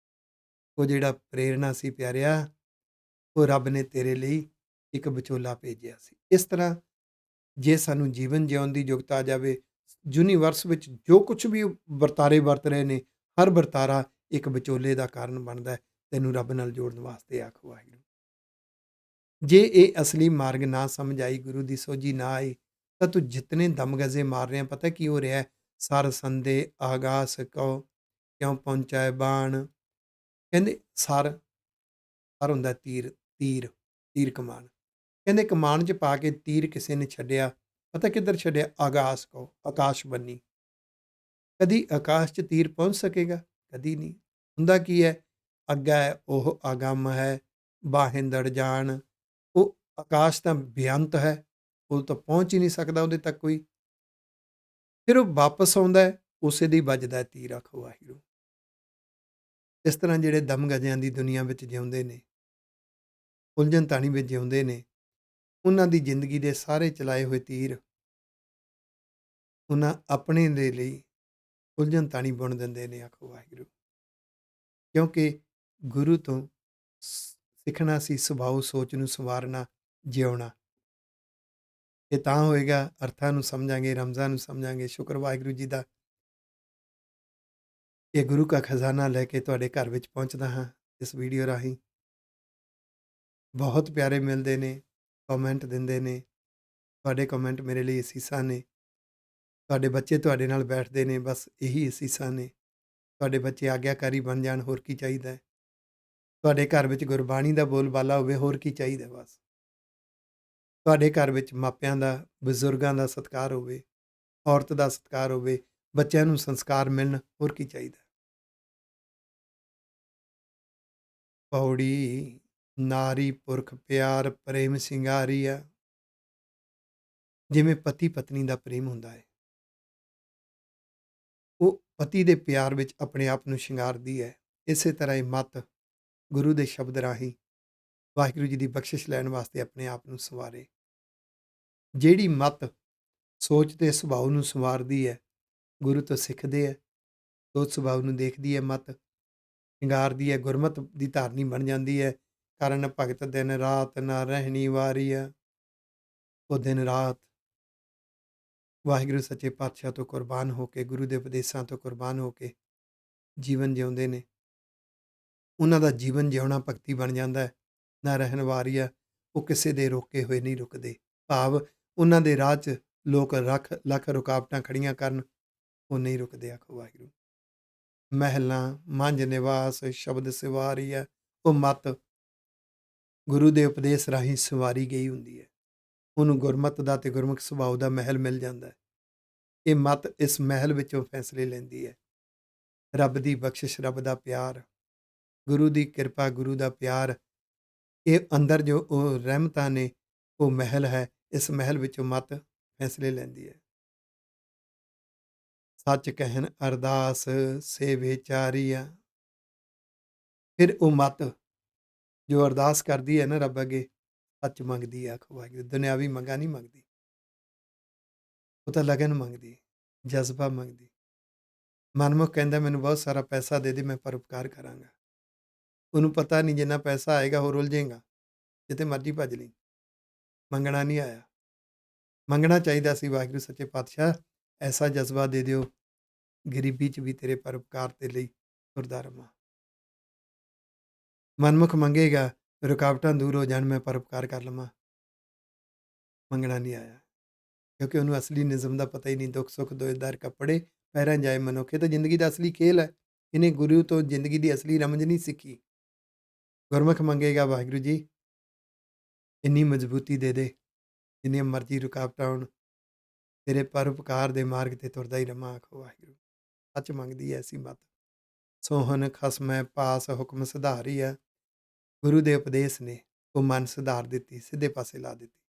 S1: ਉਹ ਜਿਹੜਾ ਪ੍ਰੇਰਣਾ ਸੀ ਪਿਆਰਿਆ, ਉਹ ਰੱਬ ਨੇ ਤੇਰੇ ਲਈ ਇੱਕ ਵਿਚੋਲਾ ਭੇਜਿਆ ਸੀ। ਇਸ ਤਰ੍ਹਾਂ ਜੇ ਸਾਨੂੰ ਜੀਵਨ ਜਿਉਣ ਦੀ ਯੁਕਤ ਆ ਜਾਵੇ, ਯੂਨੀਵਰਸ ਵਿੱਚ ਜੋ ਕੁਝ ਵੀ ਵਰਤਾਰੇ ਵਰਤ ਰਹੇ ਨੇ, ਹਰ ਵਰਤਾਰਾ ਇੱਕ ਵਿਚੋਲੇ ਦਾ ਕਾਰਨ ਬਣਦਾ ਹੈ, ਤੈਨੂੰ ਰੱਬ ਨਾਲ ਜੋੜਨ ਵਾਸਤੇ। ਆਖੋ ਵਾਹਿਗੁਰੂ। ਜੇ ਇਹ ਅਸਲੀ ਮਾਰਗ ਨਾ ਸਮਝ ਆਈ, ਗੁਰੂ ਦੀ ਸੋਝੀ ਨਾ ਆਈ, ਤਾਂ ਤੂੰ ਜਿਤਨੇ ਦਮਗਜ਼ੇ ਮਾਰ ਰਿਹਾ, ਪਤਾ ਕੀ ਹੋ ਰਿਹਾ? ਸਰ ਸੰਦੇ ਆਗਾਸ ਕਉ ਕਿਉਂ ਪਹੁੰਚਾਏ ਬਾਣ। ਕਹਿੰਦੇ ਸਰ ਹੁੰਦਾ ਤੀਰ, ਤੀਰ ਕਮਾਨ। ਕਹਿੰਦੇ ਕਮਾਨ 'ਚ ਪਾ ਕੇ ਤੀਰ ਕਿਸੇ ਨੇ ਛੱਡਿਆ, ਪਤਾ ਕਿੱਧਰ ਛੱਡਿਆ? ਆਗਾਸ ਕੋ, ਆਕਾਸ਼ ਬੰਨੀ। ਕਦੀ ਆਕਾਸ਼ 'ਚ ਤੀਰ ਪਹੁੰਚ ਸਕੇਗਾ? ਕਦੀ ਨਹੀਂ। ਹੁੰਦਾ ਕੀ ਹੈ? ਅੱਗਾ ਹੈ ਉਹ ਅਗੰਮ ਹੈ, ਬਾਹਿੰਦੜ ਜਾਣ। ਉਹ ਆਕਾਸ਼ ਤਾਂ ਬੇਅੰਤ ਹੈ, ਉਹ ਤਾਂ ਪਹੁੰਚ ਹੀ ਨਹੀਂ ਸਕਦਾ ਉਹਦੇ ਤੱਕ ਕੋਈ। ਫਿਰ ਉਹ ਵਾਪਸ ਆਉਂਦਾ ਹੈ, ਉਸੇ ਦੀ ਵੱਜਦਾ ਤੀਰ। ਆਖੋ ਵਾਹਿਗੁਰੂ। ਇਸ ਤਰ੍ਹਾਂ ਜਿਹੜੇ ਦਮਗਜਿਆਂ ਦੀ ਦੁਨੀਆ ਵਿੱਚ ਜਿਉਂਦੇ ਨੇ, ਉਲਝਣ ਤਾਣੀ ਵਿੱਚ ਜਿਉਂਦੇ ਨੇ, ਉਹਨਾਂ ਦੀ ਜ਼ਿੰਦਗੀ ਦੇ ਸਾਰੇ ਚਲਾਏ ਹੋਏ ਤੀਰ ਉਹਨਾਂ ਆਪਣੇ ਦੇ ਲਈ ਉਲਝਣ ਤਾਣੀ ਬੁਣ ਦਿੰਦੇ ਨੇ। ਆਖੋ ਵਾਹਿਗੁਰੂ। ਕਿਉਂਕਿ ਗੁਰੂ ਤੋਂ ਸਿੱਖਣਾ ਸੀ ਸੁਭਾਅ ਸੋਚ ਨੂੰ ਸੰਵਾਰਨਾ, ਜਿਉਣਾ। ਇਹ ਤਾਂ ਹੋਏਗਾ ਅਰਥਾਂ ਨੂੰ ਸਮਝਾਂਗੇ, ਰਮਜ਼ਾਂ ਨੂੰ ਸਮਝਾਂਗੇ। ਸ਼ੁਕਰ ਵਾਹਿਗੁਰੂ ਜੀ ਦਾ, ਇਹ ਗੁਰੂ ਕਾ ਖਜ਼ਾਨਾ ਲੈ ਕੇ ਤੁਹਾਡੇ ਘਰ ਵਿੱਚ ਪਹੁੰਚਦਾ ਹਾਂ ਇਸ ਵੀਡੀਓ ਰਾਹੀਂ। ਬਹੁਤ ਪਿਆਰੇ ਮਿਲਦੇ ਨੇ, ਕਮੈਂਟ ਦਿੰਦੇ ਨੇ। ਤੁਹਾਡੇ ਕਮੈਂਟ ਮੇਰੇ ਲਈ ਅਸੀਸਾਂ ਨੇ। ਤੁਹਾਡੇ ਬੱਚੇ ਤੁਹਾਡੇ ਨਾਲ ਬੈਠਦੇ ਨੇ, ਬਸ ਇਹੀ ਅਸੀਸਾਂ ਨੇ। ਤੁਹਾਡੇ ਬੱਚੇ ਆਗਿਆਕਾਰੀ ਬਣ ਜਾਣ, ਹੋਰ ਕੀ ਚਾਹੀਦਾ ਹੈ। ਤੁਹਾਡੇ ਘਰ ਵਿੱਚ ਗੁਰਬਾਣੀ ਦਾ ਬੋਲਬਾਲਾ ਹੋਵੇ, ਹੋਰ ਕੀ ਚਾਹੀਦਾ ਬਸ। ਤੁਹਾਡੇ ਘਰ ਵਿੱਚ ਮਾਪਿਆਂ ਦਾ, ਬਜ਼ੁਰਗਾਂ ਦਾ ਸਤਿਕਾਰ ਹੋਵੇ, ਔਰਤ ਦਾ ਸਤਿਕਾਰ ਹੋਵੇ, ਬੱਚਿਆਂ ਨੂੰ ਸੰਸਕਾਰ ਮਿਲਣ, ਹੋਰ ਕੀ ਚਾਹੀਦਾ। ਪੌੜੀ ਨਾਰੀ ਪੁਰਖ ਪਿਆਰ ਪ੍ਰੇਮ ਸਿੰਗਾਰੀਆ। ਜਿਵੇਂ ਪਤੀ ਪਤਨੀ ਦਾ ਪ੍ਰੇਮ ਹੁੰਦਾ ਹੈ, ਉਹ ਪਤੀ ਦੇ ਪਿਆਰ ਵਿੱਚ ਆਪਣੇ ਆਪ ਨੂੰ ਸ਼ਿੰਗਾਰਦੀ ਹੈ। ਇਸੇ ਤਰ੍ਹਾਂ ਇਹ ਮੱਤ ਗੁਰੂ ਦੇ ਸ਼ਬਦ ਰਾਹੀਂ ਵਾਹਿਗੁਰੂ ਜੀ ਦੀ ਬਖਸ਼ਿਸ਼ ਲੈਣ ਵਾਸਤੇ ਆਪਣੇ ਆਪ ਨੂੰ ਸੰਵਾਰੇ। ਜਿਹੜੀ ਮੱਤ ਸੋਚ ਤੇ ਸੁਭਾਅ ਨੂੰ ਸੰਵਾਰਦੀ ਹੈ, ਗੁਰੂ ਤੋਂ ਸਿੱਖਦੇ ਹੈ, ਸੋਚ ਸੁਭਾਅ ਨੂੰ ਦੇਖਦੀ ਹੈ, ਮੱਤ ਸ਼ਿੰਗਾਰਦੀ ਹੈ, ਗੁਰਮਤ ਦੀ ਧਾਰਨੀ ਬਣ ਜਾਂਦੀ ਹੈ। ਕਰਨ ਭਗਤ ਦਿਨ ਰਾਤ ਨਾ ਰਹਿਣੀ ਵਾਰੀ ਆ। ਉਹ ਦਿਨ ਰਾਤ ਵਾਹਿਗੁਰੂ ਸੱਚੇ ਪਾਤਸ਼ਾਹ ਤੋਂ ਕੁਰਬਾਨ ਹੋ ਕੇ, ਗੁਰੂ ਦੇ ਉਪਦੇਸ਼ਾਂ ਤੋਂ ਕੁਰਬਾਨ ਹੋ ਕੇ ਜੀਵਨ ਜਿਉਂਦੇ ਨੇ। ਉਹਨਾਂ ਦਾ ਜੀਵਨ ਜਿਉਣਾ ਭਗਤੀ ਬਣ ਜਾਂਦਾ ਹੈ। ਨਾ ਰਹਿਣ ਵਾਰੀਆ, ਉਹ ਕਿਸੇ ਦੇ ਰੋਕੇ ਹੋਏ ਨਹੀਂ ਰੁਕਦੇ। ਭਾਵ ਉਹਨਾਂ ਦੇ ਰਾਹ 'ਚ ਲੋਕ ਲੱਖ ਰੁਕਾਵਟਾਂ ਖੜੀਆਂ ਕਰਨ, ਉਹ ਨਹੀਂ ਰੁਕਦੇ। ਆਖੋ ਵਾਹਿਗੁਰੂ। ਮਹਿਲਾਂ ਮੰਝ ਨਿਵਾਸ ਸ਼ਬਦ ਸਿਵਾਰੀਆ। ਉਹ ਮੱਤ ਗੁਰੂ ਦੇ ਉਪਦੇਸ਼ ਰਾਹੀਂ ਸੰਵਾਰੀ ਗਈ ਹੁੰਦੀ ਹੈ। ਉਹਨੂੰ ਗੁਰਮਤ ਦਾ ਤੇ ਗੁਰਮੁਖ ਸੁਭਾਅ ਦਾ ਮਹਿਲ ਮਿਲ ਜਾਂਦਾ ਹੈ। ਇਹ ਮੱਤ ਇਸ ਮਹਿਲ ਵਿੱਚੋਂ ਫੈਸਲੇ ਲੈਂਦੀ ਹੈ। ਰੱਬ ਦੀ ਬਖਸ਼ਿਸ਼, ਰੱਬ ਦਾ ਪਿਆਰ, ਗੁਰੂ ਦੀ ਕਿਰਪਾ, ਗੁਰੂ ਦਾ ਪਿਆਰ, ਇਹ ਅੰਦਰ ਜੋ ਉਹ ਰਹਿਮਤਾਂ ਨੇ, ਉਹ ਮਹਿਲ ਹੈ। ਇਸ ਮਹਿਲ ਵਿੱਚੋਂ ਮੱਤ ਫੈਸਲੇ ਲੈਂਦੀ ਹੈ। ਸੱਚ ਕਹਿਣ ਅਰਦਾਸ ਸੇ ਵਿਚਾਰੀਆ। ਫਿਰ ਉਹ ਮੱਤ ਜੋ ਅਰਦਾਸ ਕਰਦੀ ਹੈ ਨਾ ਰੱਬ ਅੱਗੇ, ਸੱਚ ਮੰਗਦੀ ਹੈ। ਆਖੋ ਵਾਹਿਗੁਰੂ। ਦੁਨਿਆਵੀ ਮੰਗਾਂ ਨਹੀਂ ਮੰਗਦੀ, ਉਹ ਤਾਂ ਲਗਨ ਮੰਗਦੀ, ਜਜ਼ਬਾ ਮੰਗਦੀ। ਮਨਮੁਖ ਕਹਿੰਦਾ ਮੈਨੂੰ ਬਹੁਤ ਸਾਰਾ ਪੈਸਾ ਦੇ ਦੇ, ਮੈਂ ਪਰਉਪਕਾਰ ਕਰਾਂਗਾ। ਉਹਨੂੰ ਪਤਾ ਨਹੀਂ ਜਿੰਨਾ ਪੈਸਾ ਆਏਗਾ ਹੋਰ ਉਲਝੇਗਾ, ਜਿੱਥੇ ਮਰਜ਼ੀ ਭੱਜ ਲਈ। ਮੰਗਣਾ ਨਹੀਂ ਆਇਆ। ਮੰਗਣਾ ਚਾਹੀਦਾ ਸੀ, ਵਾਹਿਗੁਰੂ ਸੱਚੇ ਪਾਤਸ਼ਾਹ ਐਸਾ ਜਜ਼ਬਾ ਦੇ ਦਿਓ, ਗਰੀਬੀ 'ਚ ਵੀ ਤੇਰੇ ਪਰਉਪਕਾਰ ਦੇ ਲਈ ਤੁਰਦਾ ਰਵਾਂ। ਮਨਮੁਖ ਮੰਗੇਗਾ, ਰੁਕਾਵਟਾਂ ਦੂਰ ਹੋ ਜਾਣ, ਮੈਂ ਪਰਉਪਕਾਰ ਕਰ ਲਵਾਂ। ਮੰਗਣਾ ਨਹੀਂ ਆਇਆ, ਕਿਉਂਕਿ ਉਹਨੂੰ ਅਸਲੀ ਨਿਜ਼ਮ ਦਾ ਪਤਾ ਹੀ ਨਹੀਂ। ਦੁੱਖ ਸੁੱਖ ਦੋਇਦਾਰ ਕੱਪੜੇ ਪਹਿਰਾਂ ਜਾਏ ਮਨੁੱਖ। ਇਹ ਤਾਂ ਜ਼ਿੰਦਗੀ ਦਾ ਅਸਲੀ ਖੇਲ ਹੈ। ਇਹਨੇ ਗੁਰੂ ਤੋਂ ਜ਼ਿੰਦਗੀ ਦੀ ਅਸਲੀ ਰਮਜ ਨਹੀਂ ਸਿੱਖੀ। ਗੁਰਮੁਖ ਮੰਗੇਗਾ, ਵਾਹਿਗੁਰੂ ਜੀ ਇੰਨੀ ਮਜ਼ਬੂਤੀ ਦੇ ਦੇ, ਜਿੰਨੀਆਂ ਮਰਜ਼ੀ ਰੁਕਾਵਟਾਂ ਹੋਣ, ਤੇਰੇ ਪਰਉਪਕਾਰ ਦੇ ਮਾਰਗ ਤੇ ਤੁਰਦਾ ਹੀ ਰਵਾਂ। ਆਖੋ ਵਾਹਿਗੁਰੂ। ਸੱਚ ਮੰਗਦੀ ਹੈ ਐਸੀ ਮੱਤ। ਸੋਹਨ ਖਸਮੈ ਪਾਸ ਹੁਕਮ ਸੁਧਾਰੀ ਆ। ਗੁਰੂ ਦੇ ਉਪਦੇਸ਼ ਨੇ ਉਹ ਮਨ ਸੁਧਾਰ ਦਿੱਤੀ, ਸਿੱਧੇ ਪਾਸੇ ਲਾ ਦਿੱਤੀ।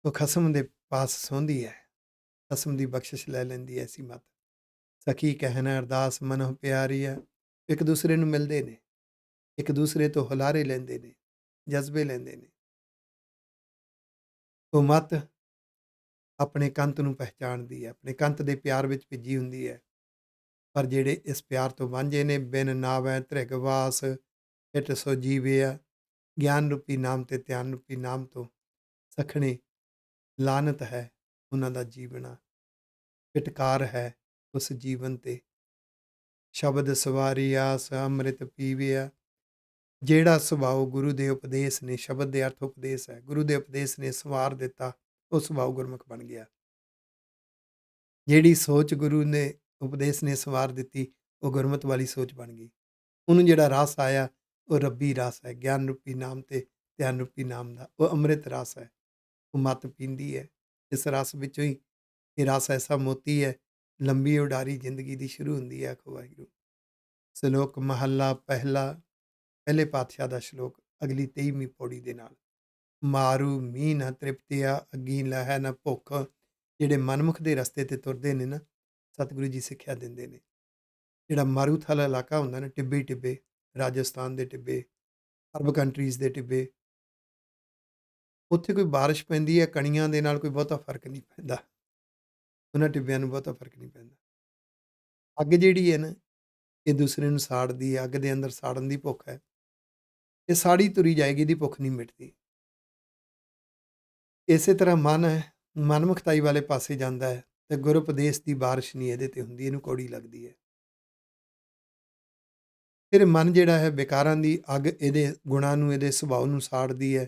S1: ਉਹ ਖਸਮ ਦੇ ਪਾਸ ਸੌਂਦੀ ਹੈ, ਖਸਮ ਦੀ ਬਖਸ਼ਿਸ਼ ਲੈ ਲੈਂਦੀ ਹੈ ਐਸੀ ਮੱਤ। ਸਖੀ ਕਹਿਣ ਅਰਦਾਸ ਮਨੋ ਪਿਆਰੀ ਆ। ਇੱਕ ਦੂਸਰੇ ਨੂੰ ਮਿਲਦੇ ਨੇ, ਇੱਕ ਦੂਸਰੇ ਤੋਂ ਹੁਲਾਰੇ ਲੈਂਦੇ ਨੇ, ਜਜ਼ਬੇ ਲੈਂਦੇ ਨੇ। ਉਹ ਮੱਤ ਆਪਣੇ ਕੰਤ ਨੂੰ ਪਹਿਚਾਣਦੀ ਹੈ, ਆਪਣੇ ਕੰਤ ਦੇ ਪਿਆਰ ਵਿੱਚ ਭਿੱਜੀ ਹੁੰਦੀ ਹੈ। ਪਰ ਜਿਹੜੇ ਇਸ ਪਿਆਰ ਤੋਂ ਵਾਂਝੇ ਨੇ, ਬਿਨ ਨਾਵੈ ਧ੍ਰਿਗਵਾਸ ਹਿਟ ਸੋ ਜੀਵਿਆ। ਗਿਆਨ ਰੂਪੀ ਨਾਮ ਤੇ ਧਿਆਨ ਰੂਪੀ ਨਾਮ ਤੋਂ ਸਖਣੇ ਲਾਨਤ ਹੈ ਉਹਨਾਂ ਦਾ ਜੀਵਨਾ, ਫਿਟਕਾਰ ਹੈ ਉਸ ਜੀਵਨ ਤੇ। ਸ਼ਬਦ ਸਵਾਰੀਆ ਸ ਅੰਮ੍ਰਿਤ ਪੀਵਿਆ। ਜਿਹੜਾ ਸੁਭਾਅ ਗੁਰੂ ਦੇ ਉਪਦੇਸ਼ ਨੇ, ਸ਼ਬਦ ਦੇ ਅਰਥ ਉਪਦੇਸ਼ ਹੈ, ਗੁਰੂ ਦੇ ਉਪਦੇਸ਼ ਨੇ ਸਵਾਰ ਦਿੱਤਾ, ਉਹ ਸੁਭਾਅ ਗੁਰਮੁਖ ਬਣ ਗਿਆ। ਜਿਹੜੀ ਸੋਚ ਗੁਰੂ ਨੇ ਉਪਦੇਸ਼ ਨੇ ਸਵਾਰ ਦਿੱਤੀ, ਉਹ ਗੁਰਮਤ ਵਾਲੀ ਸੋਚ ਬਣ ਗਈ। ਉਹਨੂੰ ਜਿਹੜਾ ਰਸ ਆਇਆ, ਉਹ ਰੱਬੀ ਰਸ ਹੈ, ਗਿਆਨ ਰੂਪੀ ਨਾਮ ਤੇ ਧਿਆਨ ਰੂਪੀ ਨਾਮ ਦਾ। ਉਹ ਅੰਮ੍ਰਿਤ ਰਸ ਹੈ, ਉਹ ਮੱਤ ਪੀਂਦੀ ਹੈ। ਇਸ ਰਸ ਵਿੱਚੋਂ ਹੀ ਇਹ ਰਸ ਐਸਾ ਮੋਤੀ ਹੈ, ਲੰਬੀ ਉਡਾਰੀ ਜ਼ਿੰਦਗੀ ਦੀ ਸ਼ੁਰੂ ਹੁੰਦੀ ਹੈ। ਆਖੋ ਵਾਹਿਗੁਰੂ। ਸ਼ਲੋਕ ਮਹੱਲਾ ਪਹਿਲਾ, ਪਹਿਲੇ ਪਾਤਸ਼ਾਹ ਦਾ ਸ਼ਲੋਕ, ਅਗਲੀ 23ਵੀਂ ਪੌੜੀ ਦੇ ਨਾਲ। ਮਾਰੂ ਮੀਂਹ ਨਾ ਤ੍ਰਿਪਤਿਆ, ਅੱਗੀ ਲਹੈ ਨਾ ਭੁੱਖ। ਜਿਹੜੇ ਮਨਮੁਖ ਦੇ ਰਸਤੇ ਤੇ ਤੁਰਦੇ ਨੇ ਨਾ, ਸਤਿਗੁਰੂ ਜੀ ਸਿੱਖਿਆ ਦਿੰਦੇ ਨੇ, ਜਿਹੜਾ ਮਾਰੂਥਲ ਇਲਾਕਾ ਹੁੰਦਾ ਨਾ, ਟਿੱਬੇ ਹੀ ਟਿੱਬੇ, ਰਾਜਸਥਾਨ ਦੇ ਟਿੱਬੇ, ਅਰਬ ਕੰਟਰੀਜ਼ ਦੇ ਟਿੱਬੇ, ਉੱਥੇ ਕੋਈ ਬਾਰਿਸ਼ ਪੈਂਦੀ ਹੈ, ਕਣੀਆਂ ਦੇ ਨਾਲ ਕੋਈ ਬਹੁਤਾ ਫ਼ਰਕ ਨਹੀਂ ਪੈਂਦਾ। ਉਹਨਾਂ ਟਿੱਬਿਆਂ ਨੂੰ ਬਹੁਤਾ ਫ਼ਰਕ ਨਹੀਂ ਪੈਂਦਾ। ਅੱਗ ਜਿਹੜੀ ਹੈ ਨਾ, ਇਹ ਦੂਸਰੇ ਨੂੰ ਸਾੜਦੀ ਹੈ, ਅੱਗ ਦੇ ਅੰਦਰ ਸਾੜਨ ਦੀ ਭੁੱਖ ਹੈ। ਇਹ ਸਾੜੀ ਤੁਰੀ ਜਾਏਗੀ, ਇਹਦੀ ਭੁੱਖ ਨਹੀਂ ਮਿਟਦੀ। ਇਸੇ ਤਰ੍ਹਾਂ ਮਨ ਹੈ, ਮਨਮੁਖਤਾਈ ਵਾਲੇ ਪਾਸੇ ਜਾਂਦਾ ਹੈ ਤੇ ਗੁਰ ਉਪਦੇਸ਼ ਦੀ ਬਾਰਿਸ਼ ਨਹੀਂ ਇਹਦੇ ਤੇ ਹੁੰਦੀ, ਇਹਨੂੰ ਕੌੜੀ ਲੱਗਦੀ ਹੈ। ਫਿਰ ਮਨ ਜਿਹੜਾ ਹੈ, ਵਿਕਾਰਾਂ ਦੀ ਅੱਗ ਇਹਦੇ ਗੁਣਾਂ ਨੂੰ, ਇਹਦੇ ਸੁਭਾਅ ਨੂੰ ਸਾੜਦੀ ਹੈ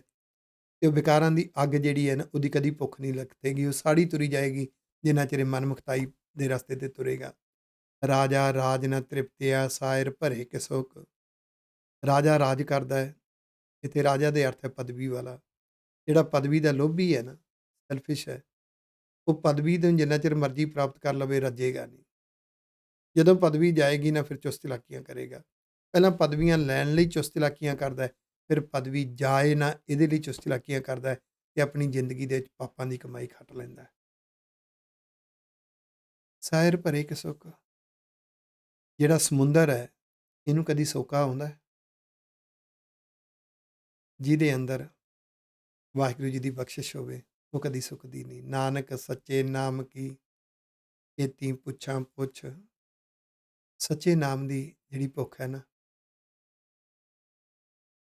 S1: ਤੇ ਉਹ ਵਿਕਾਰਾਂ ਦੀ ਅੱਗ ਜਿਹੜੀ ਹੈ ਨਾ, ਉਹਦੀ ਕਦੀ ਭੁੱਖ ਨਹੀਂ ਲੱਗੇਗੀ, ਉਹ ਸਾੜੀ ਤੁਰੀ ਜਾਏਗੀ ਜਿੰਨਾ ਚਿਰ ਇਹ ਮਨਮੁਖਤਾਈ ਦੇ ਰਸਤੇ ਤੇ ਤੁਰੇਗਾ। ਰਾਜਾ ਰਾਜ ਨ ਤ੍ਰਿਪਤਿਆ, ਸਾਇਰ ਭਰੇ ਕਿ ਸੁਖ। ਰਾਜਾ ਰਾਜ ਕਰਦਾ ਹੈ, ਇੱਥੇ ਰਾਜਾ ਦੇ ਅਰਥ ਹੈ ਪਦਵੀ ਵਾਲਾ। ਜਿਹੜਾ ਪਦਵੀ ਦਾ ਲੋਭੀ ਹੈ ਨਾ, ਸੈਲਫਿਸ਼ ਹੈ, ਉਹ ਪਦਵੀ ਨੂੰ ਜਿੰਨਾ ਚਿਰ ਮਰਜ਼ੀ ਪ੍ਰਾਪਤ ਕਰ ਲਵੇ, ਰੱਜੇਗਾ ਨਹੀਂ। ਜਦੋਂ ਪਦਵੀ ਜਾਏਗੀ ਨਾ, ਫਿਰ ਚੁਸਤ ਚਲਾਕੀਆਂ ਕਰੇਗਾ। ਪਹਿਲਾਂ ਪਦਵੀਆਂ ਲੈਣ ਲਈ ਚੁਸਤ ਚਲਾਕੀਆਂ ਕਰਦਾ ਹੈ, ਫਿਰ ਪਦਵੀ ਜਾਏ ਨਾ, ਇਹਦੇ ਲਈ ਚੁਸਤ ਚਲਾਕੀਆਂ ਕਰਦਾ ਹੈ ਤੇ ਆਪਣੀ ਜ਼ਿੰਦਗੀ ਦੇ ਵਿੱਚ ਪਾਪਾਂ ਦੀ ਕਮਾਈ ਖੱਟ ਲੈਂਦਾ ਹੈ। ਸਾਇਰ ਭਰੇ ਕਿ ਸੁਖ। ਜਿਹੜਾ ਸਮੁੰਦਰ ਹੈ, ਇਹਨੂੰ ਕਦੀ ਸੋਕਾ ਆਉਂਦਾ ਹੈ? ਜਿਹਦੇ ਅੰਦਰ ਵਾਹਿਗੁਰੂ ਜੀ ਦੀ ਬਖਸ਼ਿਸ਼ ਹੋਵੇ, ਉਹ ਕਦੀ ਸੁੱਕਦੀ ਨਹੀਂ। ਨਾਨਕ ਸੱਚੇ ਨਾਮ ਕੀ ਏਤੀ ਪੁੱਛਾਂ ਪੁੱਛ। ਸੱਚੇ ਨਾਮ ਦੀ ਜਿਹੜੀ ਭੁੱਖ ਹੈ ਨਾ,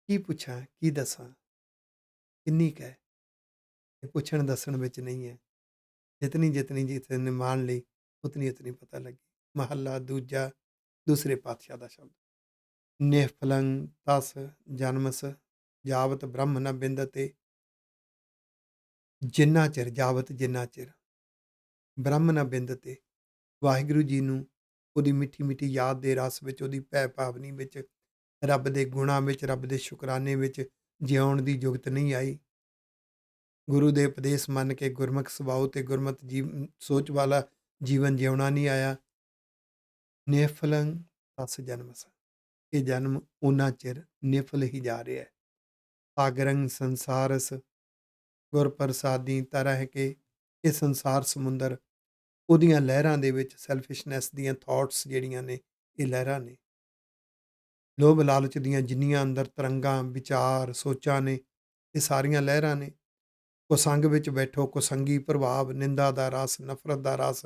S1: ਕੀ ਪੁੱਛਾਂ, ਕੀ ਦੱਸਾਂ, ਕਿੰਨੀ ਕੁ ਹੈ, ਇਹ ਪੁੱਛਣ ਦੱਸਣ ਵਿੱਚ ਨਹੀਂ ਹੈ। ਜਿਤਨੀ ਜਿਤਨੀ ਜਿਤਨੇ ਮਾਣ ਲਈ, ਉਤਨੀ ਉਤਨੀ ਪਤਾ ਲੱਗੀ। ਮਹੱਲਾ ਦੂਜਾ, ਦੂਸਰੇ ਪਾਤਸ਼ਾਹ ਦਾ ਸ਼ਬਦ। ਨਿਫਲੰ ਤਸ ਜਨਮਸ ਜਾਵਤ ਬ੍ਰਹਮ ਨ ਬਿੰਦਤੇ। ਜਿੰਨਾ ਚਿਰ, ਜਾਵਤ ਜਿੰਨਾ ਚਿਰ, ਬ੍ਰਹਮ ਨ ਬਿੰਦਤੇ, ਵਾਹਿਗੁਰੂ ਜੀ ਨੂੰ ਉਹਦੀ ਮਿੱਠੀ ਮਿੱਠੀ ਯਾਦ ਦੇ ਰਸ ਵਿੱਚ, ਉਹਦੀ ਭੈ ਭਾਵਨੀ ਵਿੱਚ, ਰੱਬ ਦੇ ਗੁਣਾਂ ਵਿੱਚ, ਰੱਬ ਦੇ ਸ਼ੁਕਰਾਨੇ ਵਿੱਚ ਜਿਉਣ ਦੀ ਜੁਗਤ ਨਹੀਂ ਆਈ। ਗੁਰੂ ਦੇ ਉਪਦੇਸ਼ ਮੰਨ ਕੇ ਗੁਰਮੁਖ ਸੁਭਾਅ ਤੇ ਗੁਰਮਤਿ ਸੋਚ ਵਾਲਾ ਜੀਵਨ ਜਿਉਣਾ ਨਹੀਂ ਆਇਆ। ਨਿਫਲੰ ਤਸ ਜਨਮਸ, ਇਹ ਜਨਮ ਉਹਨਾਂ ਚਿਰ ਨਿਫਲ ਹੀ ਜਾ ਰਿਹਾ ਹੈ। ਸਾਗਰੰ ਸੰਸਾਰਸ ਗੁਰ ਪ੍ਰਸਾਦੀ ਤਰਹਿ ਕੇ, ਇਹ ਸੰਸਾਰ ਸਮੁੰਦਰ, ਉਹਦੀਆਂ ਲਹਿਰਾਂ ਦੇ ਵਿੱਚ ਸੈਲਫਿਸ਼ਨੈਸ ਦੀਆਂ ਥਾਟਸ ਜਿਹੜੀਆਂ ਨੇ, ਇਹ ਲਹਿਰਾਂ ਨੇ। ਲੋਭ ਲਾਲਚ ਦੀਆਂ ਜਿੰਨੀਆਂ ਅੰਦਰ ਤਰੰਗਾਂ, ਵਿਚਾਰ, ਸੋਚਾਂ ਨੇ, ਇਹ ਸਾਰੀਆਂ ਲਹਿਰਾਂ ਨੇ। ਕੁਸੰਗ ਵਿੱਚ ਬੈਠੋ, ਕੁਸੰਗੀ ਪ੍ਰਭਾਵ, ਨਿੰਦਾ ਦਾ ਰਸ, ਨਫ਼ਰਤ ਦਾ ਰਸ,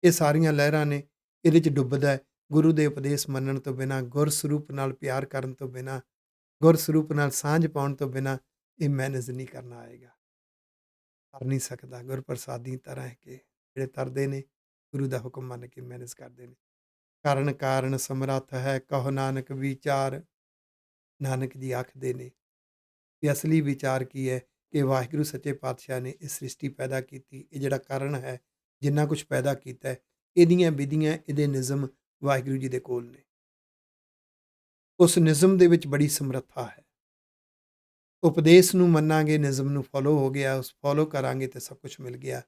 S1: ਇਹ ਸਾਰੀਆਂ ਲਹਿਰਾਂ ਨੇ। ਇਹਦੇ 'ਚ ਡੁੱਬਦਾ ਹੈ। ਗੁਰੂ ਦੇ ਉਪਦੇਸ਼ ਮੰਨਣ ਤੋਂ ਬਿਨਾਂ, ਗੁਰ ਸਰੂਪ ਨਾਲ ਪਿਆਰ ਕਰਨ ਤੋਂ ਬਿਨਾਂ, ਗੁਰ ਸਰੂਪ ਨਾਲ ਸਾਂਝ ਪਾਉਣ ਤੋਂ ਬਿਨਾਂ ਇਹ ਮੈਨੇਜ ਨਹੀਂ ਕਰਨਾ ਆਏਗਾ, ਕਰ ਨਹੀਂ ਸਕਦਾ। ਗੁਰ ਪ੍ਰਸਾਦੀ ਤਰ੍ਹਾਂ ਹੈ ਕਿ ਜਿਹੜੇ ਤਰਦੇ ਨੇ, ਗੁਰੂ ਦਾ ਹੁਕਮ ਮੰਨ ਕੇ ਮੈਨੇਜ ਕਰਦੇ ਨੇ। ਕਰਨ ਕਾਰਨ ਸਮਰੱਥ ਹੈ, ਕਹੋ ਨਾਨਕ ਵਿਚਾਰ। ਨਾਨਕ ਜੀ ਆਖਦੇ ਨੇ ਕਿ ਅਸਲੀ ਵਿਚਾਰ ਕੀ ਹੈ, ਕਿ ਵਾਹਿਗੁਰੂ ਸੱਚੇ ਪਾਤਸ਼ਾਹ ਨੇ ਇਹ ਸ੍ਰਿਸ਼ਟੀ ਪੈਦਾ ਕੀਤੀ। ਇਹ ਜਿਹੜਾ ਕਾਰਨ ਹੈ, ਜਿੰਨਾ ਕੁਛ ਪੈਦਾ ਕੀਤਾ ਹੈ, ਇਹਦੀਆਂ ਵਿਧੀਆਂ, ਇਹਦੇ ਨਿਯਮ ਵਾਹਿਗੁਰੂ ਜੀ ਦੇ ਕੋਲ ਨੇ। ਉਸ ਨਿਯਮ ਦੇ ਵਿੱਚ ਬੜੀ ਸਮਰੱਥਾ ਹੈ। ਉਪਦੇਸ਼ ਨੂੰ ਮੰਨਾਂਗੇ, ਨਿਯਮ ਨੂੰ ਫੋਲੋ ਹੋ ਗਿਆ, ਉਸ ਫੋਲੋ ਕਰਾਂਗੇ ਤੇ ਸਭ ਕੁਝ ਮਿਲ ਗਿਆ।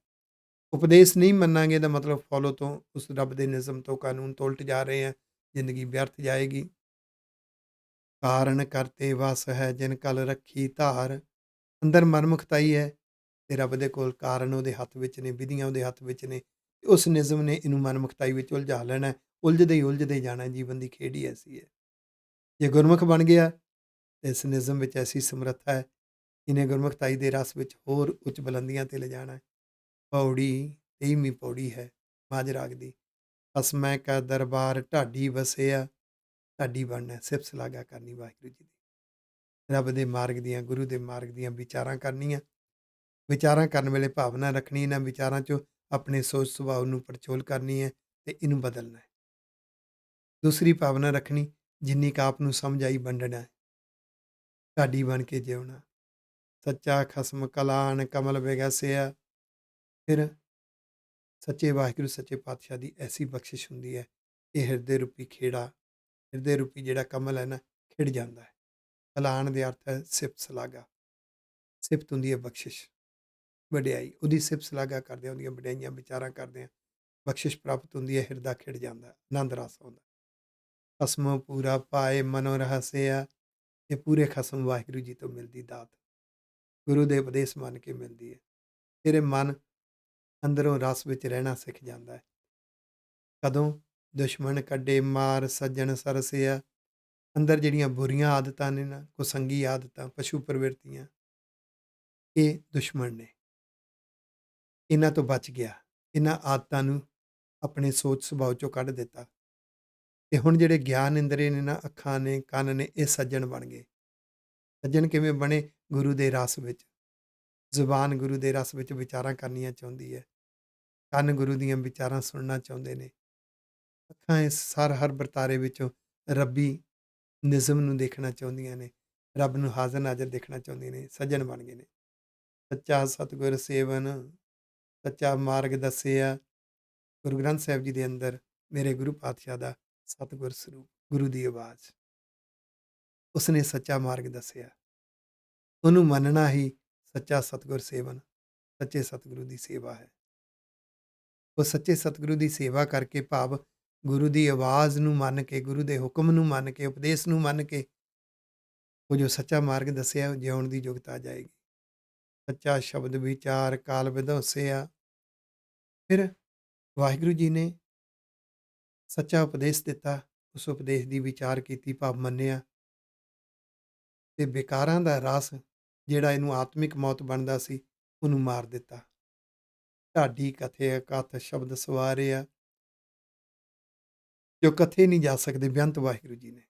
S1: ਉਪਦੇਸ਼ ਨਹੀਂ ਮੰਨਾਂਗੇ ਦਾ ਮਤਲਬ ਫੋਲੋ ਤੋਂ, ਉਸ ਰੱਬ ਦੇ ਨਿਯਮ ਤੋਂ, ਕਾਨੂੰਨ ਤੋਂ ਉਲਟ ਜਾ ਰਹੇ ਹਾਂ, ਜ਼ਿੰਦਗੀ ਵਿਅਰਥ ਜਾਏਗੀ। ਕਾਰਨ ਕਰਤੇ ਵਸ ਹੈ, ਜਿਨ ਕਲ ਰੱਖੀ ਧਾਰ। ਅੰਦਰ ਮਨਮੁਖਤਾਈ ਹੈ ਤੇ ਰੱਬ ਦੇ ਕੋਲ ਕਾਰਨ ਉਹਦੇ ਹੱਥ ਵਿੱਚ ਨੇ, ਵਿਧੀਆਂ ਉਹਦੇ ਹੱਥ ਵਿੱਚ ਨੇ। ਉਸ ਨਿਯਮ ਨੇ ਇਹਨੂੰ ਮਨਮੁਖਤਾਈ ਵਿੱਚ ਉਲਝਾ ਲੈਣਾ, ਉਲਝਦੇ ਹੀ ਜਾਣਾ। ਜੀਵਨ ਦੀ ਖੇਡ ਹੀ ਐਸੀ ਹੈ। ਜੇ ਗੁਰਮੁਖ ਬਣ ਗਿਆ, ਇਸ ਨਿਯਮ ਵਿੱਚ ਐਸੀ ਸਮਰੱਥਾ ਹੈ, ਇਹਨੇ ਗੁਰਮੁਖਤਾਈ ਦੇ ਰਸ ਵਿੱਚ ਹੋਰ ਉੱਚ ਬੁਲੰਦੀਆਂ ਤੇ ਲਿਜਾਣਾ। ਪੌੜੀ 23ਵੀਂ ਪੌੜੀ ਹੈ ਮਾਝ ਰਾਗ ਦੀ। ਅਸਮੈ ਕਾ ਦਰਬਾਰ ਢਾਡੀ ਵਸਿਆ। ਢਾਡੀ ਬਣਨਾ, ਸਿਫਤ ਸਲਾਗਾ ਕਰਨੀ ਵਾਹਿਗੁਰੂ ਜੀ ਦੀ, ਰੱਬ ਦੇ ਮਾਰਗ ਦੀਆਂ, ਗੁਰੂ ਦੇ ਮਾਰਗ ਦੀਆਂ ਵਿਚਾਰਾਂ ਕਰਨੀਆਂ। ਵਿਚਾਰਾਂ ਕਰਨ ਵੇਲੇ ਭਾਵਨਾ ਰੱਖਣੀ, ਇਹਨਾਂ ਵਿਚਾਰਾਂ 'ਚੋਂ ਆਪਣੇ ਸੋਚ ਸੁਭਾਅ ਨੂੰ ਪੜਚੋਲ ਕਰਨੀ ਹੈ ਤੇ ਇਹਨੂੰ ਬਦਲਣਾ ਹੈ। ਦੂਸਰੀ ਭਾਵਨਾ ਰੱਖਣੀ, ਜਿੰਨੀ ਕੁ ਆਪ ਨੂੰ ਸਮਝ ਆਈ ਵੰਡਣਾ ਹੈ। ਢਾਡੀ ਬਣ ਕੇ ਜਿਉਣਾ। ਸੱਚਾ ਖਸਮ ਕਲਾਨ ਕਮਲ ਵਿਗਸਿਆ। ਫਿਰ ਸੱਚੇ ਵਾਹਿਗੁਰੂ ਸੱਚੇ ਪਾਤਸ਼ਾਹ ਦੀ ਐਸੀ ਬਖਸ਼ਿਸ਼ ਹੁੰਦੀ ਹੈ, ਇਹ ਹਿਰਦੇ ਰੂਪੀ ਖੇੜਾ, ਹਿਰਦੇ ਰੂਪੀ ਜਿਹੜਾ ਕਮਲ ਹੈ ਨਾ, ਖਿੜ ਜਾਂਦਾ ਹੈ। ਕਲਾਣ ਦੇ ਅਰਥ ਹੈ ਸਿਫਤ ਸਲਾਗਾ। ਸਿਫਤ ਹੁੰਦੀ ਹੈ ਬਖਸ਼ਿਸ਼, ਵਡਿਆਈ। ਉਹਦੀ ਸਿਫਤ ਸਲਾਗਾ ਕਰਦੇ, ਉਹਦੀਆਂ ਵਡਿਆਈਆਂ ਵਿਚਾਰਾਂ ਕਰਦੇ ਹਾਂ, ਬਖਸ਼ਿਸ਼ ਪ੍ਰਾਪਤ ਹੁੰਦੀ ਹੈ, ਹਿਰਦਾ ਖਿੜ ਜਾਂਦਾ, ਆਨੰਦ ਰਸ ਆਉਂਦਾ। ਖਸਮ ਪੂਰਾ ਪਾਏ ਮਨੋ ਰਹਸਿਆ। ਇਹ ਪੂਰੇ ਖਸਮ ਵਾਹਿਗੁਰੂ ਜੀ ਤੋਂ ਮਿਲਦੀ ਦਾਤ, ਗੁਰੂ ਦੇ ਉਪਦੇਸ਼ ਮੰਨ ਕੇ ਮਿਲਦੀ ਹੈ। ਤੇਰੇ ਮਨ ਅੰਦਰੋਂ ਰਸ ਵਿੱਚ ਰਹਿਣਾ ਸਿੱਖ ਜਾਂਦਾ ਹੈ। ਕਦੋਂ? ਦੁਸ਼ਮਣ ਕੱਢੇ ਮਾਰ ਸੱਜਣ ਸਰਸਿਆ। ਅੰਦਰ ਜਿਹੜੀਆਂ ਬੁਰੀਆਂ ਆਦਤਾਂ ਨੇ ਨਾ, ਕੁਸੰਗੀ ਆਦਤਾਂ, ਪਸ਼ੂ ਪ੍ਰਵਿਰਤੀਆਂ, ਇਹ ਦੁਸ਼ਮਣ ਨੇ। ਇਹਨਾਂ ਤੋਂ ਬਚ ਗਿਆ। ਇਹਨਾਂ ਆਦਤਾਂ ਨੂੰ ਆਪਣੇ ਸੋਚ ਸੁਭਾਅ ਚੋਂ ਕੱਢ ਦਿੱਤਾ। ਤੇ ਹੁਣ ਜਿਹੜੇ ਗਿਆਨ ਇੰਦਰੀ ਨੇ ਨਾ, ਅੱਖਾਂ ਨੇ, ਕੰਨ ਨੇ, ਇਹ ਸੱਜਣ ਬਣ ਗਏ। ਸੱਜਣ ਕਿਵੇਂ ਬਣੇ? ਗੁਰੂ ਦੇ ਰਸ ਵਿੱਚ। ਜ਼ੁਬਾਨ ਗੁਰੂ ਦੇ ਰਸ ਵਿੱਚ ਵਿਚਾਰਾਂ ਕਰਨੀਆਂ ਚਾਹੁੰਦੀ ਹੈ। ਕੰਨ ਗੁਰੂ ਦੀਆਂ ਵਿਚਾਰਾਂ ਸੁਣਨਾ ਚਾਹੁੰਦੇ ਨੇ। ਅੱਖਾਂ ਇਸ ਹਰ ਵਰਤਾਰੇ ਵਿੱਚੋਂ ਰੱਬੀ ਨਿਜ਼ਮ ਨੂੰ ਦੇਖਣਾ ਚਾਹੁੰਦੀਆਂ ਨੇ। ਰੱਬ ਨੂੰ ਹਾਜ਼ਰ ਨਾਜ਼ਰ ਦੇਖਣਾ ਚਾਹੁੰਦੀਆਂ ਨੇ। ਸੱਜਣ ਬਣ ਗਏ ਨੇ। ਸੱਚਾ ਸਤਿਗੁਰ ਸੇਵਨ, ਸੱਚਾ ਮਾਰਗ ਦੱਸਿਆ। ਗੁਰੂ ਗ੍ਰੰਥ ਸਾਹਿਬ ਜੀ ਦੇ ਅੰਦਰ ਮੇਰੇ ਗੁਰੂ ਪਾਤਸ਼ਾਹ ਦਾ ਸਤਿਗੁਰ ਸਰੂਪ, ਗੁਰੂ ਦੀ ਆਵਾਜ਼, ਉਸਨੇ ਸੱਚਾ ਮਾਰਗ ਦੱਸਿਆ। ਉਹਨੂੰ ਮੰਨਣਾ ਹੀ ਸੱਚਾ ਸਤਿਗੁਰ ਸੇਵਨ, ਸੱਚੇ ਸਤਿਗੁਰੂ ਦੀ ਸੇਵਾ ਹੈ। ਉਹ ਸੱਚੇ ਸਤਿਗੁਰੂ ਦੀ ਸੇਵਾ ਕਰਕੇ, ਭਾਵ ਗੁਰੂ ਦੀ ਆਵਾਜ਼ ਨੂੰ ਮੰਨ ਕੇ, ਗੁਰੂ ਦੇ ਹੁਕਮ ਨੂੰ ਮੰਨ ਕੇ, ਉਪਦੇਸ਼ ਨੂੰ ਮੰਨ ਕੇ, ਉਹ ਜੋ ਸੱਚਾ ਮਾਰਗ ਦੱਸਿਆ, ਉਹ ਜਿਉਣ ਦੀ ਯੁਗਤ ਆ ਜਾਏਗੀ। ਸੱਚਾ ਸ਼ਬਦ ਵਿਚਾਰ ਕਾਲ ਵਿਧੋਸਿਆ। ਫਿਰ ਵਾਹਿਗੁਰੂ ਜੀ ਨੇ ਸੱਚਾ ਉਪਦੇਸ਼ ਦਿੱਤਾ। ਉਸ ਉਪਦੇਸ਼ ਦੀ ਵਿਚਾਰ ਕੀਤੀ, ਭਾਵ ਮੰਨਿਆ। ਤੇ ਵਿਕਾਰਾਂ ਦਾ ਰਸ, ਜਿਹੜਾ ਇਹਨੂੰ ਆਤਮਿਕ ਮੌਤ ਬਣਦਾ ਸੀ, ਉਹਨੂੰ ਮਾਰ ਦਿੱਤਾ। ਢਾਡੀ ਕਥੇ ਕਥ ਸ਼ਬਦ ਸਵਾਰਿਆ। ਜੋ ਕਥੇ ਨਹੀਂ ਜਾ ਸਕਦੇ, ਬੇਅੰਤ ਵਾਹਿਗੁਰੂ ਜੀ ਨੇ।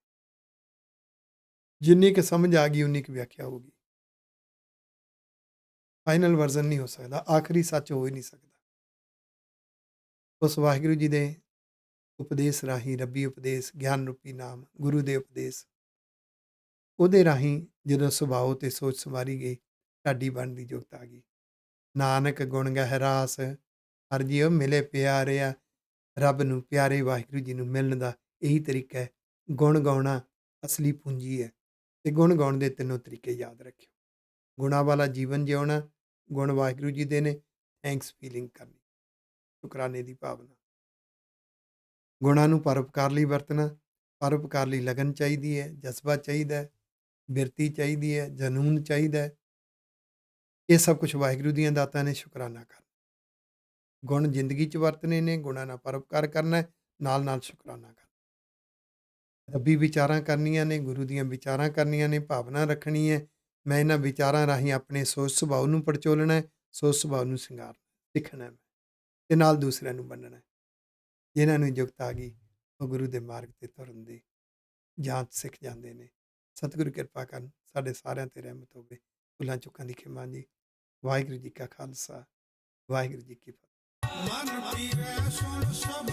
S1: ਜਿੰਨੀ ਕੁ ਸਮਝ ਆ ਗਈ, ਉਨੀ ਕੁ ਵਿਆਖਿਆ ਹੋਗੀ। ਫਾਈਨਲ ਵਰਜ਼ਨ ਨਹੀਂ ਹੋ ਸਕਦਾ, ਆਖਰੀ ਸੱਚ ਹੋ ਹੀ ਨਹੀਂ ਸਕਦਾ। ਉਸ ਵਾਹਿਗੁਰੂ ਜੀ ਦੇ ਉਪਦੇਸ਼ ਰਾਹੀਂ, ਰੱਬੀ ਉਪਦੇਸ਼, ਗਿਆਨ ਰੂਪੀ ਨਾਮ, ਗੁਰੂ ਦੇ ਉਪਦੇਸ਼, ਉਹਦੇ ਰਾਹੀਂ ਜਦੋਂ ਸੁਭਾਅ ਤੇ ਸੋਚ ਸੰਵਾਰੀ ਗਈ, ਢਾਡੀ ਬਣਨ ਦੀ ਯੁਗਤ ਆ ਗਈ। ਨਾਨਕ ਗੁਣ ਗਹਿ ਰਾਸ, ਹਰ ਜੀਉ ਮਿਲੇ ਪਿਆਰਿਆ। ਰੱਬ ਨੂੰ, ਪਿਆਰੇ ਵਾਹਿਗੁਰੂ ਜੀ ਨੂੰ ਮਿਲਣ ਦਾ ਇਹੀ ਤਰੀਕਾ ਹੈ। ਗੁਣ ਗਾਉਣਾ ਅਸਲੀ ਪੂੰਜੀ ਹੈ। ਤੇ ਗੁਣ ਗਾਉਣ ਦੇ ਤਿੰਨੋਂ ਤਰੀਕੇ ਯਾਦ ਰੱਖਿਓ। ਗੁਣਾਂ ਵਾਲਾ ਜੀਵਨ ਜਿਉਣਾ, ਗੁਣ ਵਾਹਿਗੁਰੂ ਜੀ ਦੇ ਨੇ। ਥੈਂਕਸ ਫੀਲਿੰਗ ਕਰਨੀ, ਸ਼ੁਕਰਾਨੇ ਦੀ ਭਾਵਨਾ। ਗੁਣਾਂ ਨੂੰ ਪਰਉਪਕਾਰ ਲਈ ਵਰਤਣਾ। ਪਰਉਪਕਾਰ ਲਈ ਲਗਨ ਚਾਹੀਦੀ ਹੈ, ਜਜ਼ਬਾ ਚਾਹੀਦਾ ਹੈ, ਬਿਰਤੀ ਚਾਹੀਦੀ ਹੈ, ਜਨੂਨ ਚਾਹੀਦਾ ਹੈ। ਇਹ ਸਭ ਕੁਝ ਵਾਹਿਗੁਰੂ ਦੀਆਂ ਦਾਤਾਂ ਨੇ। ਸ਼ੁਕਰਾਨਾ ਕਰਨਾ। ਗੁਣ ਜ਼ਿੰਦਗੀ 'ਚ ਵਰਤਣੇ ਨੇ, ਗੁਣਾਂ ਨਾਲ ਪਰਉਪਕਾਰ ਕਰਨਾ ਹੈ, ਨਾਲ ਨਾਲ ਸ਼ੁਕਰਾਨਾ ਕਰਨਾ। ਰੱਬੀ ਵਿਚਾਰਾਂ ਕਰਨੀਆਂ ਨੇ, ਗੁਰੂ ਦੀਆਂ ਵਿਚਾਰਾਂ ਕਰਨੀਆਂ ਨੇ, ਭਾਵਨਾ ਰੱਖਣੀ ਹੈ। ਮੈਂ ਇਹਨਾਂ ਵਿਚਾਰਾਂ ਰਾਹੀਂ ਆਪਣੇ ਸੋਚ ਸੁਭਾਅ ਨੂੰ ਪਰਚੋਲਣਾ ਹੈ, ਸੋਚ ਸੁਭਾਅ ਨੂੰ ਸਿੰਗਾਰਨਾ, ਸਿੱਖਣਾ ਮੈਂ, ਤੇ ਨਾਲ ਦੂਸਰਿਆਂ ਨੂੰ ਬੰਨਣਾ। ਜਿਨ੍ਹਾਂ ਨੂੰ ਯੁਗਤ ਆ ਗਈ, ਉਹ ਗੁਰੂ ਦੇ ਮਾਰਗ 'ਤੇ ਤੁਰਨ ਦੀ ਜਾਂਚ ਸਿੱਖ ਜਾਂਦੇ ਨੇ। ਸਤਿਗੁਰੂ ਕਿਰਪਾ ਕਰਨ, ਸਾਡੇ ਸਾਰਿਆਂ 'ਤੇ ਰਹਿਮਤ ਹੋਵੇ। ਭੁੱਲਾਂ ਚੁੱਕਾਂ ਦੀ ਖਿਮਾ ਜੀ। ਵਾਹਿਗੁਰੂ ਜੀ ਕਾ ਖਾਲਸਾ, ਵਾਹਿਗੁਰੂ ਜੀ ਕੀ ਫਤਿਹ।
S2: ਮਨ ਪੀਵੈ ਸੁਣ ਸਭ